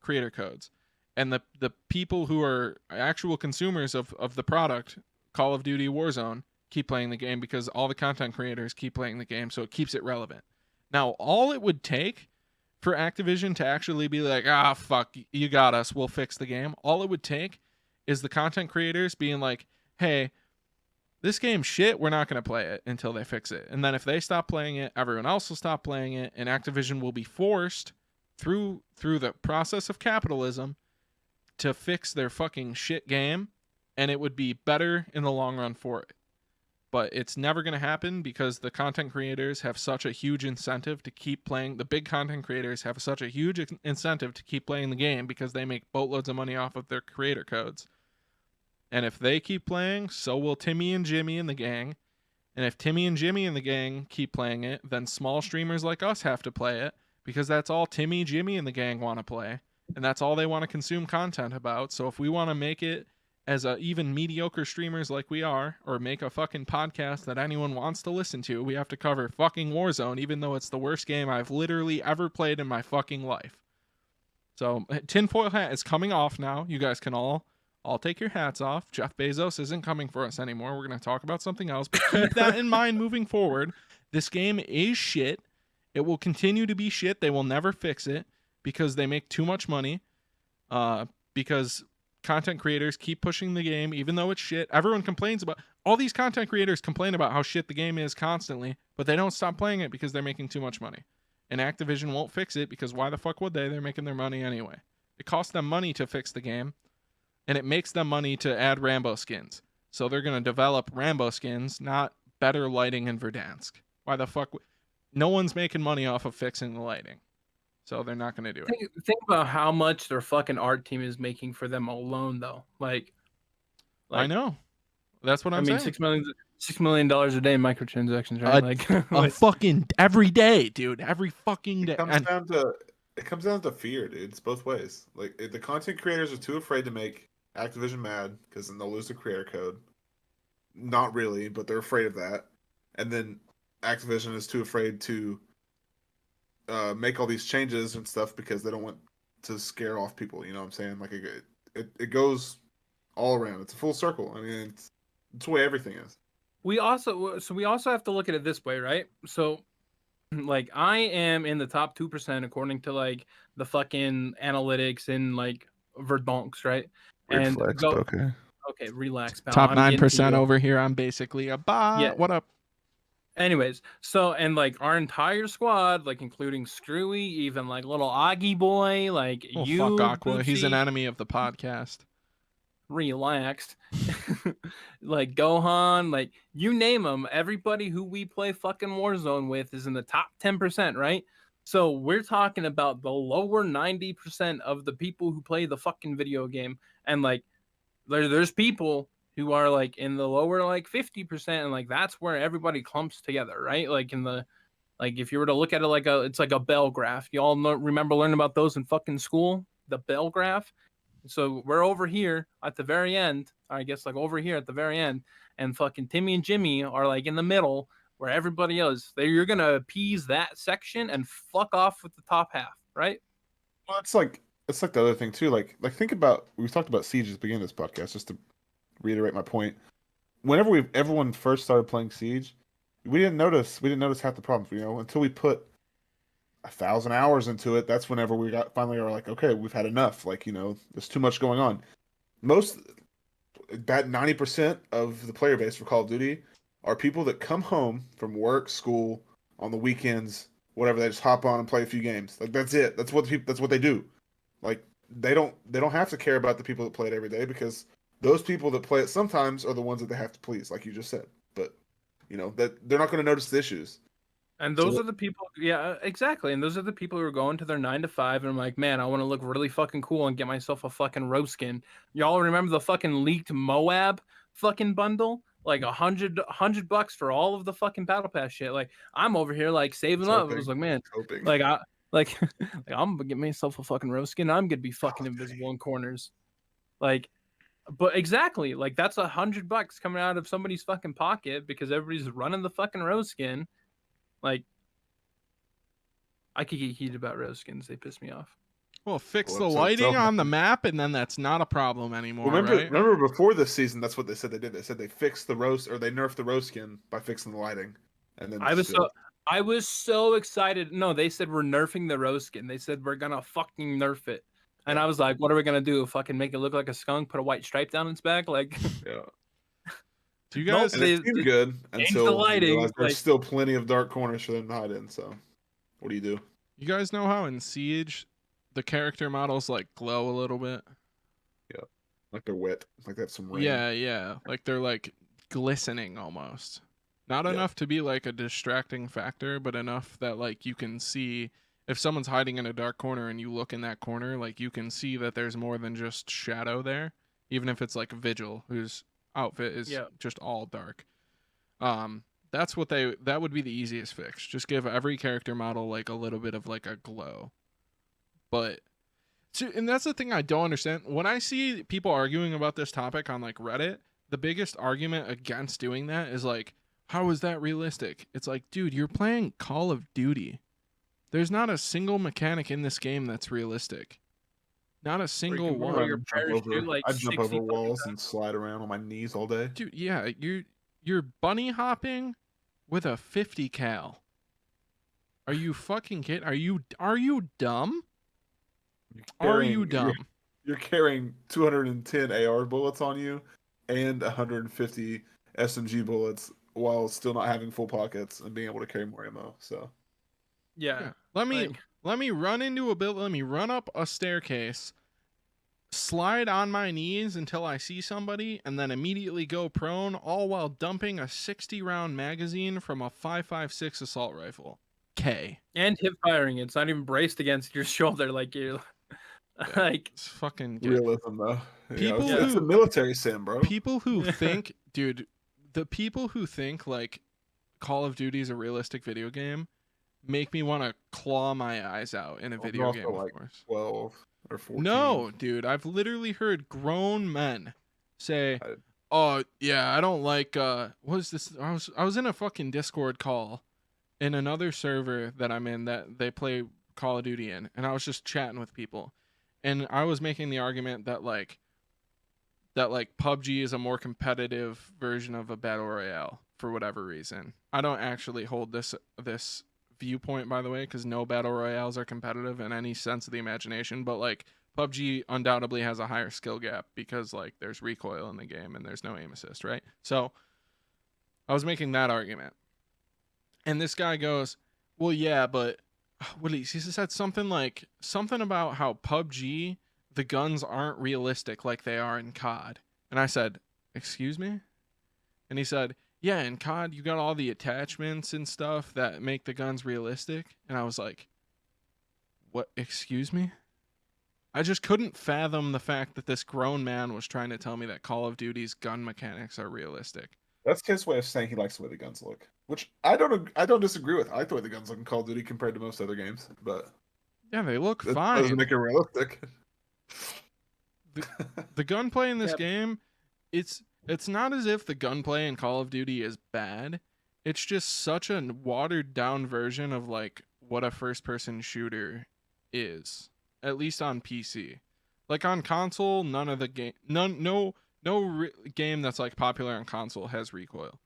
creator codes. And the people who are actual consumers of the product, Call of Duty Warzone, keep playing the game because all the content creators keep playing the game, so it keeps it relevant. Now, all it would take for Activision to actually be like, fuck, you got us, we'll fix the game. All it would take is the content creators being like, hey, this game's shit, we're not going to play it until they fix it. And then if they stop playing it, everyone else will stop playing it, and Activision will be forced through the process of capitalism to fix their fucking shit game, and it would be better in the long run for it. But it's never going to happen because the content creators have such a huge incentive to keep playing. The big content creators have such a huge incentive to keep playing the game because they make boatloads of money off of their creator codes. And if they keep playing, so will Timmy and Jimmy and the gang. And if Timmy and Jimmy and the gang keep playing it, then small streamers like us have to play it because that's all Timmy, Jimmy, and the gang want to play. And that's all they want to consume content about. So if we want to make it as even mediocre streamers like we are, or make a fucking podcast that anyone wants to listen to, we have to cover fucking Warzone, even though it's the worst game I've literally ever played in my fucking life. So tinfoil hat is coming off now. You guys can all take your hats off. Jeff Bezos isn't coming for us anymore. We're going to talk about something else. But keep that in mind moving forward. This game is shit. It will continue to be shit. They will never fix it because they make too much money. Because content creators keep pushing the game, even though it's shit. Everyone complains about... All these content creators complain about how shit the game is constantly, but they don't stop playing it because they're making too much money. And Activision won't fix it because why the fuck would they? They're making their money anyway. It costs them money to fix the game. And it makes them money to add Rambo skins. So they're going to develop Rambo skins, not better lighting in Verdansk. Why the fuck? No one's making money off of fixing the lighting. So they're not going to do it. Think about how much their fucking art team is making for them alone, though. Like I know. That's what I'm saying. $6 million a day in microtransactions, right? Like fucking every day, dude. Every fucking day. It comes down to fear, dude. It's both ways. Like the content creators are too afraid to make Activision mad because then they'll lose the creator code. Not really, but they're afraid of that. And then Activision is too afraid to make all these changes and stuff because they don't want to scare off people. You know what I'm saying? Like it goes all around. It's a full circle. I mean, it's the way everything is. We also have to look at it this way, right? So, like, I am in the top 2% according to like the fucking analytics in like Verdonks, right? Weird flex, but okay. Okay, relax, pal. Top 9% over here. I'm basically a bot. Yeah. What up? Anyways, so and like our entire squad, like including Screwy, even like little Augie boy, like you, fuck Aqua. Boopsy, He's an enemy of the podcast. Relaxed, like Gohan, like you name them. Everybody who we play fucking Warzone with is in the top 10%, right? So we're talking about the lower 90% of the people who play the fucking video game, and like there's people who are like in the lower like 50%, and like that's where everybody clumps together, right? Like in the if you were to look at it like it's like a bell graph. You all remember learning about those in fucking school, the bell graph. So we're over here at the very end, I guess like over here at the very end, and fucking Timmy and Jimmy are like in the middle where everybody else. You're gonna appease that section and fuck off with the top half, right? Well, it's like the other thing too. Like think about, we've talked about Siege at the beginning of this podcast, just to reiterate my point. Whenever everyone first started playing Siege, we didn't notice half the problems, you know, until we put 1,000 hours into it. That's whenever we finally are like, okay, we've had enough. Like, you know, there's too much going on. That 90% of the player base for Call of Duty are people that come home from work, school, on the weekends, whatever. They just hop on and play a few games. Like that's it. That's what they do. Like they don't have to care about the people that play it every day, because those people that play it sometimes are the ones that they have to please, like you just said. But you know that they're not going to notice the issues. And those are the people, yeah, exactly. And those are the people who are going to their 9 to 5 and I'm like, man, I want to look really fucking cool and get myself a fucking roast skin. Y'all remember the fucking leaked Moab fucking bundle? Like $100 for all of the fucking battle pass shit. Like I'm over here like saving up. I was like, man, like I'm gonna get myself a fucking roast skin. I'm gonna be fucking invisible in corners. Like, but exactly, like that's $100 coming out of somebody's fucking pocket because everybody's running the fucking rose skin. Like, I could get heated about rose skins. They piss me off. Well, fix the lighting on the map, and then that's not a problem anymore. Remember before this season, that's what they said they did. They said they fixed the rose, or they nerfed the rose skin by fixing the lighting. And then I was so excited. No, they said we're nerfing the rose skin. They said we're gonna fucking nerf it. And I was like, what are we gonna do? Fucking make it look like a skunk? Put a white stripe down its back? Like, yeah. Do you Nope, guys? And it seemed good the until you lighting, realize there's like- still plenty of dark corners for them to hide in. So, what do you do? You guys know how in Siege, the character models like glow a little bit? Like they're wet, like that's some rain. Yeah. Like they're like glistening almost. Not Yeah. enough to be like a distracting factor, but enough that like you can see if someone's hiding in a dark corner and you look in that corner, like you can see that there's more than just shadow there, even if it's like Vigil, whose outfit is Yeah. just all dark. That's what that would be the easiest fix. Just give every character model like a little bit of like a glow. But and that's the thing I don't understand. When I see people arguing about this topic on like Reddit, the biggest argument against doing that is like, how is that realistic? It's like, dude, you're playing Call of Duty. There's not a single mechanic in this game that's realistic. Not a single can one. throw your Jump parachute, over, like, I jump 60 over fucking walls and slide around on my knees all day. Dude, yeah, you're bunny hopping with a 50 cal. Are you fucking kidding? Are you dumb? Are you dumb? You're carrying 210 AR bullets on you and 150 SMG bullets while still not having full pockets and being able to carry more ammo. So Yeah. Let me like- run into a building. Let me run up a staircase, slide on my knees until I see somebody, and then immediately go prone, all while dumping a 60-round magazine from a 5.56 assault rifle. And hip firing. It's not even braced against your shoulder, like you. Like It's fucking good. realism, though. People It's a who- military sim, bro. People who think, dude, the people who think like Call of Duty is a realistic video game make me want to claw my eyes out in a Well, video they're game, also, of like, course. 12 or 14. No, dude, I've literally heard grown men say, I- "Oh, yeah, I don't like what is this? I was in a fucking Discord call in another server that I'm in that they play Call of Duty in, and I was just chatting with people. And I was making the argument that like PUBG is a more competitive version of a battle royale for whatever reason. I don't actually hold this viewpoint, by the way, because no battle royales are competitive in any sense of the imagination, but like PUBG undoubtedly has a higher skill gap because like there's recoil in the game and there's no aim assist, right? So I was making that argument. And this guy goes, "Well, yeah, but what he said something about how PUBG the guns aren't realistic like they are in COD." And I said, "Excuse me?" And he said, "Yeah, in COD you got all the attachments and stuff that make the guns realistic." And I was like, "What? Excuse me?" I just couldn't fathom the fact that this grown man was trying to tell me that Call of Duty's gun mechanics are realistic. That's his way of saying he likes the way the guns look, which I don't disagree with. I like the way the guns look in Call of Duty compared to most other games, but Yeah, they look that fine. doesn't make it realistic. The gunplay in this Yep. game, it's not as if the gunplay in Call of Duty is bad. It's just such a watered down version of like what a first person shooter is, at least on PC. Like on console, none of the game, no game that's like popular on console has recoil.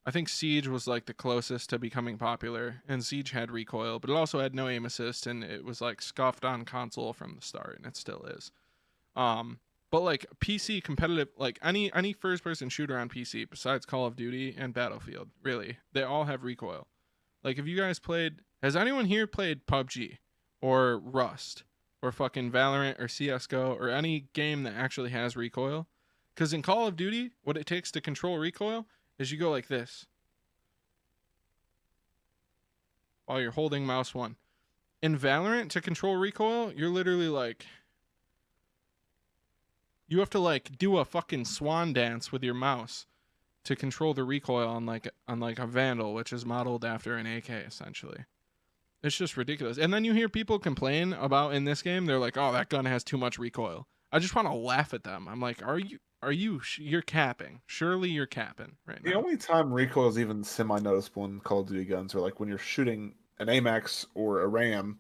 I think Siege was like the closest to becoming popular, and Siege had recoil, but it also had no aim assist, and it was like scuffed on console from the start, and it still is. But like PC competitive, like any first person shooter on PC besides Call of Duty and Battlefield, really, they all have recoil. Like if you guys played, has anyone here played PUBG or Rust or fucking Valorant or CS:GO or any game that actually has recoil? Because in Call of Duty, what it takes to control recoil is you go like this while you're holding mouse 1. In Valorant, to control recoil, you're literally like, you have to like do a fucking swan dance with your mouse to control the recoil on like a Vandal, which is modeled after an AK essentially. It's just ridiculous. And then you hear people complain about in this game, they're like, "Oh, that gun has too much recoil." I just want to laugh at them. I'm like, you're capping. Surely you're capping right The now. only time recoil is even semi-noticeable in Call of Duty guns are like when you're shooting an AMAX or a RAM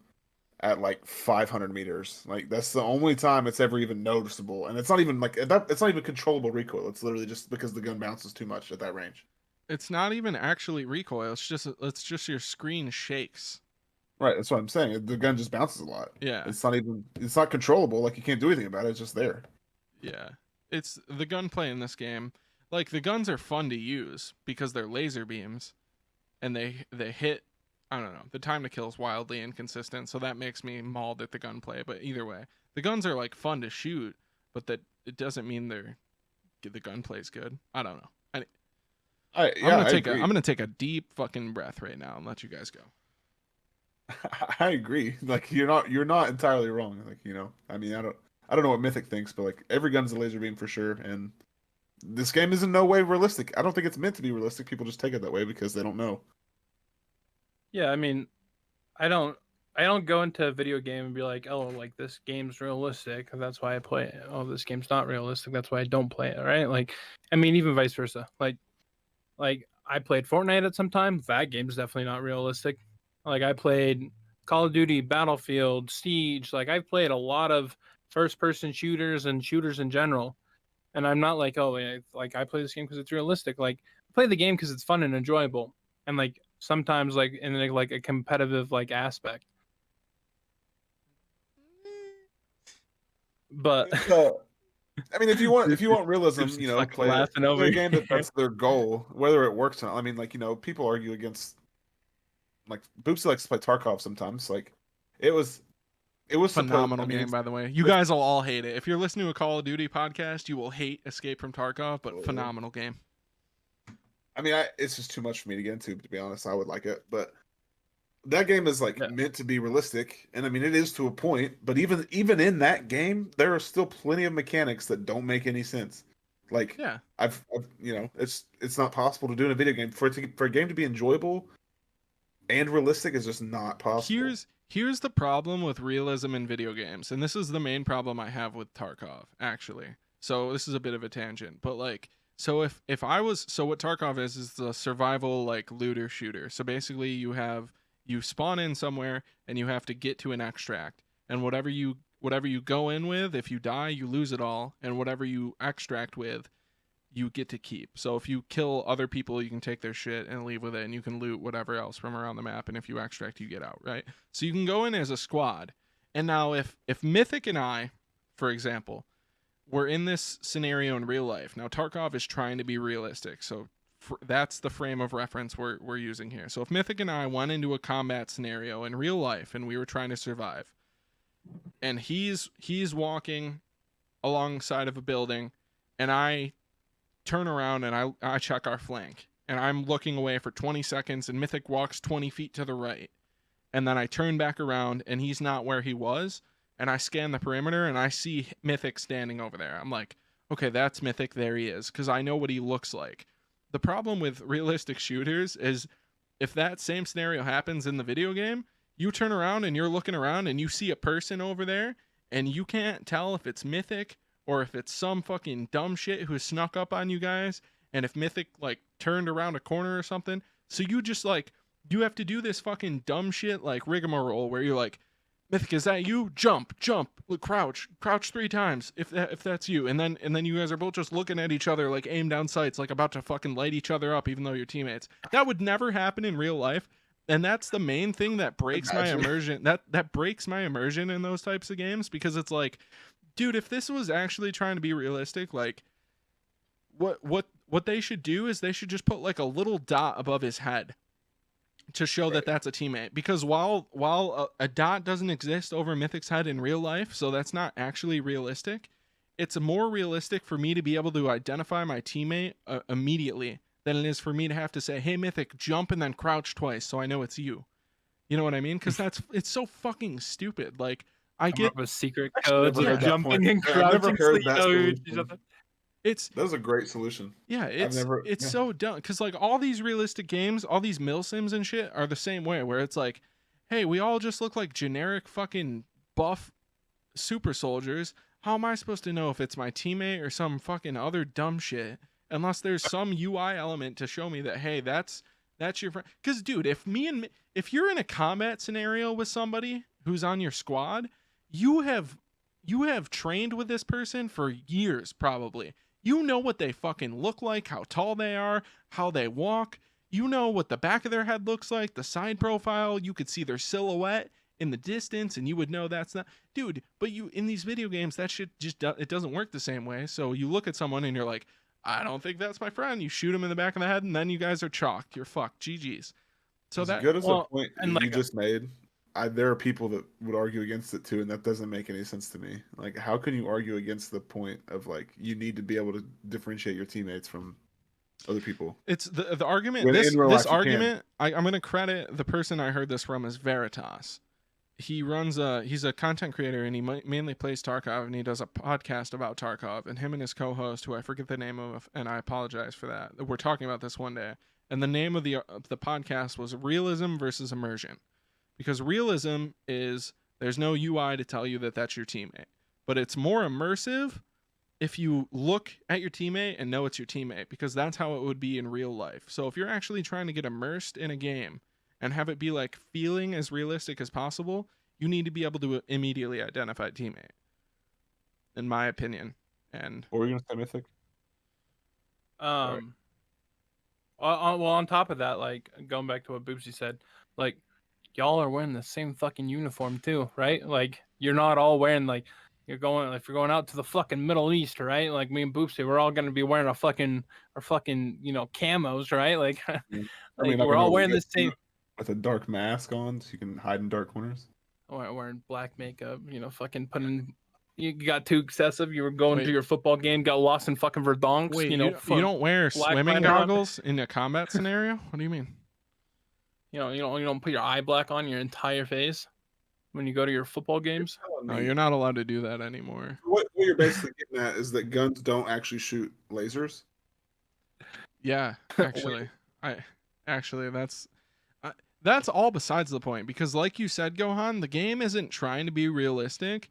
at like 500 meters. Like that's the only time it's ever even noticeable, and it's not even like that. It's not even controllable recoil. It's literally just because the gun bounces too much at that range. It's not even actually recoil. It's just your screen shakes. Right, that's what I'm saying. The gun just bounces a lot. Yeah. It's not controllable. Like you can't do anything about it. It's just there. Yeah. It's the gunplay in this game. like the guns are fun to use because they're laser beams, and they hit. I don't know. The time to kill is wildly inconsistent, so that makes me mauled at the gunplay. But either way, the guns are like fun to shoot, but that it doesn't mean the gunplay's good. I don't know. I agree. I'm gonna take a deep fucking breath right now and let you guys go. I agree. Like you're not entirely wrong. Like I mean, I don't know what Mythic thinks, but like every gun's a laser beam for sure. And this game is in no way realistic. I don't think it's meant to be realistic. People just take it that way because they don't know. Yeah, I mean, I don't go into a video game and be like, oh, like this game's realistic, that's why I play it. Oh, this game's not realistic, that's why I don't play it. Right? Like, I mean, even vice versa. Like I played Fortnite at some time. That game's definitely not realistic. Like I played Call of Duty, Battlefield, Siege. Like I've played a lot of first-person shooters and shooters in general. And I'm not like, oh, like I play this game because it's realistic. Like I play the game because it's fun and enjoyable, and like sometimes like in like a competitive like aspect. But I mean, if you want realism, like play laughing over a game that's their goal, whether it works or not. I mean, like people argue against, like Boopsy likes to play Tarkov sometimes. Like it was Phenomenal supposed, game, by the way. You guys will all hate it. If you're listening to a Call of Duty podcast, you will hate Escape from Tarkov, but phenomenal game. I mean, it's just too much for me to get into. To be honest, I would like it, but that game is like meant to be realistic, and I mean it is to a point. But even in that game, there are still plenty of mechanics that don't make any sense. Like I've it's not possible to do in a video game for a game to be enjoyable and realistic is just not possible. Here's the problem with realism in video games, and this is the main problem I have with Tarkov, actually. So this is a bit of a tangent, but like, so if I was, so what Tarkov is the survival like looter shooter. So basically you spawn in somewhere and you have to get to an extract, and whatever you go in with, if you die, you lose it all, and whatever you extract with, you get to keep. So if you kill other people, you can take their shit and leave with it, and you can loot whatever else from around the map, and if you extract, you get out, right? So you can go in as a squad. And now if Mythic and I, for example, were in this scenario in real life, now Tarkov is trying to be realistic, so that's the frame of reference we're using here. So if Mythic and I went into a combat scenario in real life and we were trying to survive, and he's walking alongside of a building, and I turn around and I check our flank, and I'm looking away for 20 seconds, and Mythic walks 20 feet to the right, and then I turn back around and he's not where he was, and I scan the perimeter and I see Mythic standing over there. I'm like, okay, that's Mythic, there he is, because I know what he looks like. The problem with realistic shooters is if that same scenario happens in the video game, you turn around and you're looking around and you see a person over there, and you can't tell if it's Mythic or if it's some fucking dumb shit who snuck up on you guys, and if Mythic like turned around a corner or something. So you just like, you have to do this fucking dumb shit like rigmarole where you're like, Mythic, is that you? Jump, look, crouch 3 times if that's you, and then you guys are both just looking at each other like aim down sights, like about to fucking light each other up, even though you're teammates. That would never happen in real life, and that's the main thing that breaks my immersion. That breaks my immersion in those types of games, because it's like, dude, if this was actually trying to be realistic, like what they should do is they should just put like a little dot above his head to show that that's a teammate, because while a dot doesn't exist over Mythic's head in real life, so that's not actually realistic, it's more realistic for me to be able to identify my teammate immediately than it is for me to have to say, hey Mythic, jump and then crouch twice so I know it's you. You know what I mean? Because it's so fucking stupid. Like I get a secret code, jumping and crouching. I've never heard that solution. That was a great solution. Yeah, it's so dumb, because like all these realistic games, all these mil sims and shit are the same way, where it's like, hey, we all just look like generic fucking buff super soldiers. How am I supposed to know if it's my teammate or some fucking other dumb shit, unless there's some UI element to show me that, hey, that's your friend? Because dude, if you're in a combat scenario with somebody who's on your squad, you have trained with this person for years probably. You know what they fucking look like, how tall they are, how they walk. You know what the back of their head looks like, the side profile. You could see their silhouette in the distance, and you would know that's not... Dude, but you in these video games, that shit just it doesn't work the same way. So you look at someone and you're like, I don't think that's my friend. You shoot him in the back of the head, and then you guys are chalked. You're fucked. GG's. So As that good as the well, point and you like just made, there are people that would argue against it too, and that doesn't make any sense to me. Like, how can you argue against the point of like you need to be able to differentiate your teammates from other people? it's the argument. When in real This life you can. argument, I'm gonna credit the person I heard this from as Veritas. He runs he's a content creator, and he mainly plays Tarkov, and he does a podcast about Tarkov, and him and his co-host, who I forget the name of, and I apologize for that, we're talking about this one day, and the name of the podcast was Realism versus Immersion, because realism is there's no UI to tell you that that's your teammate, but it's more immersive if you look at your teammate and know it's your teammate, because that's how it would be in real life. So if you're actually trying to get immersed in a game and have it be like feeling as realistic as possible, you need to be able to immediately identify a teammate, in my opinion. And What were you gonna say, Mythic? well, on top of that, like going back to what Boopsy said, like y'all are wearing the same fucking uniform too, right? Like you're not all wearing like if you're going out to the fucking Middle East, right? Like me and Boopsy, we're all gonna be wearing our fucking camos, right? Like Yeah. I like mean, we're all wearing the same. with a dark mask on, so you can hide in dark corners. Wearing black makeup, fucking putting. You got too excessive. You were going Wait. to your football game, got lost in fucking verdonks. wait, you don't wear swimming liner on. goggles in a combat scenario? What do you mean? You don't put your eye black on your entire face when you go to your football games. No, you're not allowed to do that anymore. What you're basically getting at is that guns don't actually shoot lasers. Yeah, actually, that's all besides the point, because like you said, Gohan, the game isn't trying to be realistic.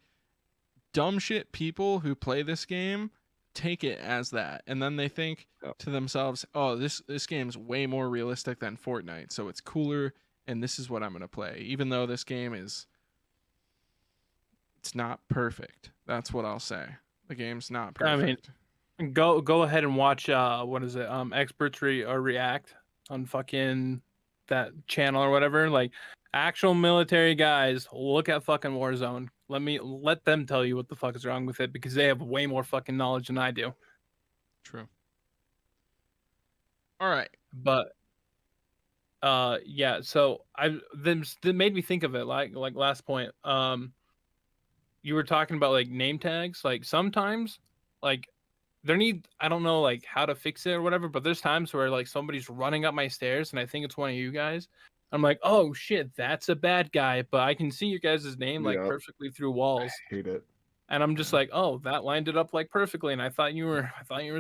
Dumb shit people who play this game take it as that, and then they think to themselves, "Oh, this game's way more realistic than Fortnite, so it's cooler, and this is what I'm gonna play." Even though this game it's not perfect. That's what I'll say. The game's not perfect. I mean, go ahead and watch what is it? Experts react on fucking that channel or whatever. Like actual military guys look at fucking Warzone. Let them tell you what the fuck is wrong with it, because they have way more fucking knowledge than I do. True. All right. But yeah, so that made me think of it like last point. You were talking about like name tags. Like sometimes like I don't know like how to fix it or whatever, but there's times where like somebody's running up my stairs and I think it's one of you guys. I'm like, oh shit, that's a bad guy, but I can see your guys' name like perfectly through walls. I hate it. And I'm just like, oh, that lined it up like perfectly, and I thought you were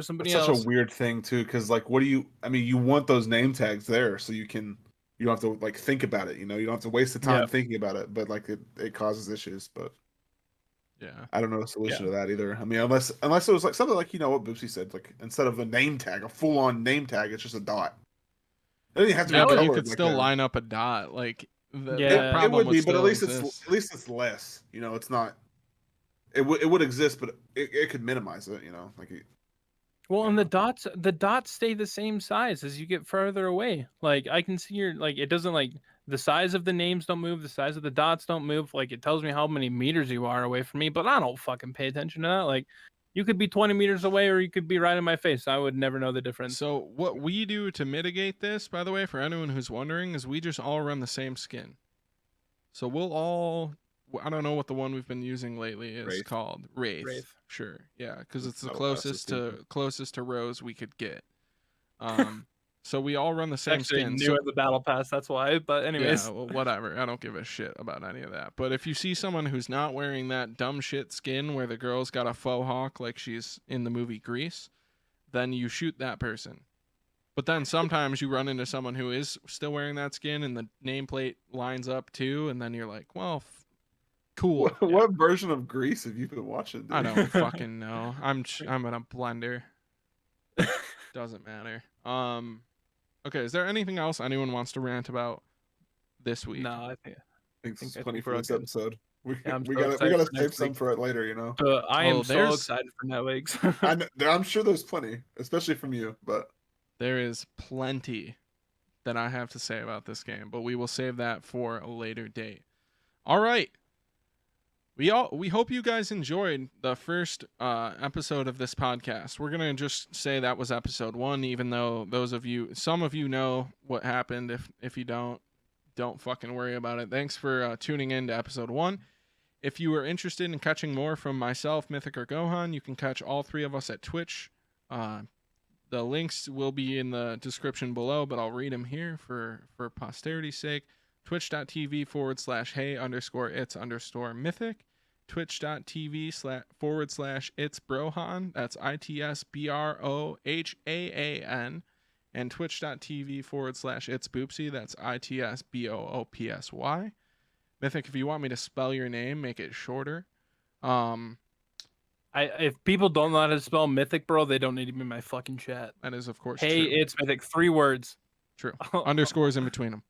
somebody else. Such a weird thing too, because like, I mean, you want those name tags there so you don't have to like think about it. You don't have to waste the time thinking about it. But like, it causes issues. But yeah, I don't know the solution to that either. I mean, unless it was like something like what Boopsy said, like instead of a name tag, a full on name tag, it's just a dot. It doesn't have to be but colored. You could still line up a dot. Like that it would be, but at least exist. it's less. It's not. It would exist, but it could minimize it. Well, and the dots stay the same size as you get further away. Like I can see it doesn't like the size of the names don't move, the size of the dots don't move. Like it tells me how many meters you are away from me, but I don't fucking pay attention to that. Like you could be 20 meters away or you could be right in my face. I would never know the difference. So what we do to mitigate this, by the way, for anyone who's wondering, is we just all run the same skin. So we'll all, I don't know what the one we've been using lately is called. Wraith. Sure. Yeah, because it's the closest to Rose we could get. So we all run the same skin. New at the battle pass, that's why. But anyways, yeah, well, whatever. I don't give a shit about any of that. But if you see someone who's not wearing that dumb shit skin where the girl's got a faux hawk like she's in the movie Grease, then you shoot that person. But then sometimes you run into someone who is still wearing that skin and the nameplate lines up too, and then you're like, well, cool. What version of Grease have you been watching? Dude? I don't fucking know. I'm in a blender. Doesn't matter. Okay, is there anything else anyone wants to rant about this week? No, I think it's plenty for this episode. We so gotta save some for it later, I am so excited for Netflix. I'm sure there's plenty, especially from you, but there is plenty that I have to say about this game, but we will save that for a later date. All right. we hope you guys enjoyed the first episode of this podcast. We're gonna just say that was episode 1, even though some of you know what happened. If you don't fucking worry about it. Thanks for tuning in to episode 1. If you are interested in catching more from myself, Mythic, or Gohan, you can catch all 3 of us at Twitch. The links will be in the description below, but I'll read them here for posterity's sake. Twitch.tv/hey_it's_mythic. Twitch.tv/it's brohan. That's ITSBROHAAN. And twitch.tv/it's Boopsy. That's ITSBOOPSY. Mythic, if you want me to spell your name, make it shorter. If people don't know how to spell Mythic, bro, they don't need to be in my fucking chat. That is, of course, Hey, true. it's Mythic. 3 words. True. Underscores in between them.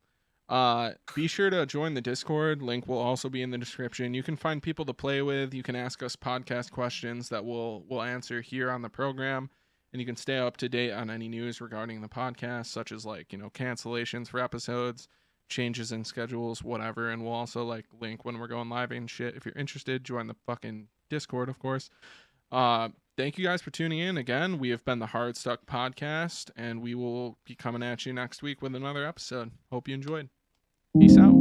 Be sure to join the Discord. Link will also be in the description. You can find people to play with. You can ask us podcast questions that we'll answer here on the program, and you can stay up to date on any news regarding the podcast, such as cancellations for episodes, changes in schedules, whatever. And we'll also link when we're going live and shit. If you're interested, join the fucking Discord, of course. Thank you guys for tuning in. Again, we have been the Hard Stuck Podcast, and we will be coming at you next week with another episode. Hope you enjoyed. Peace out.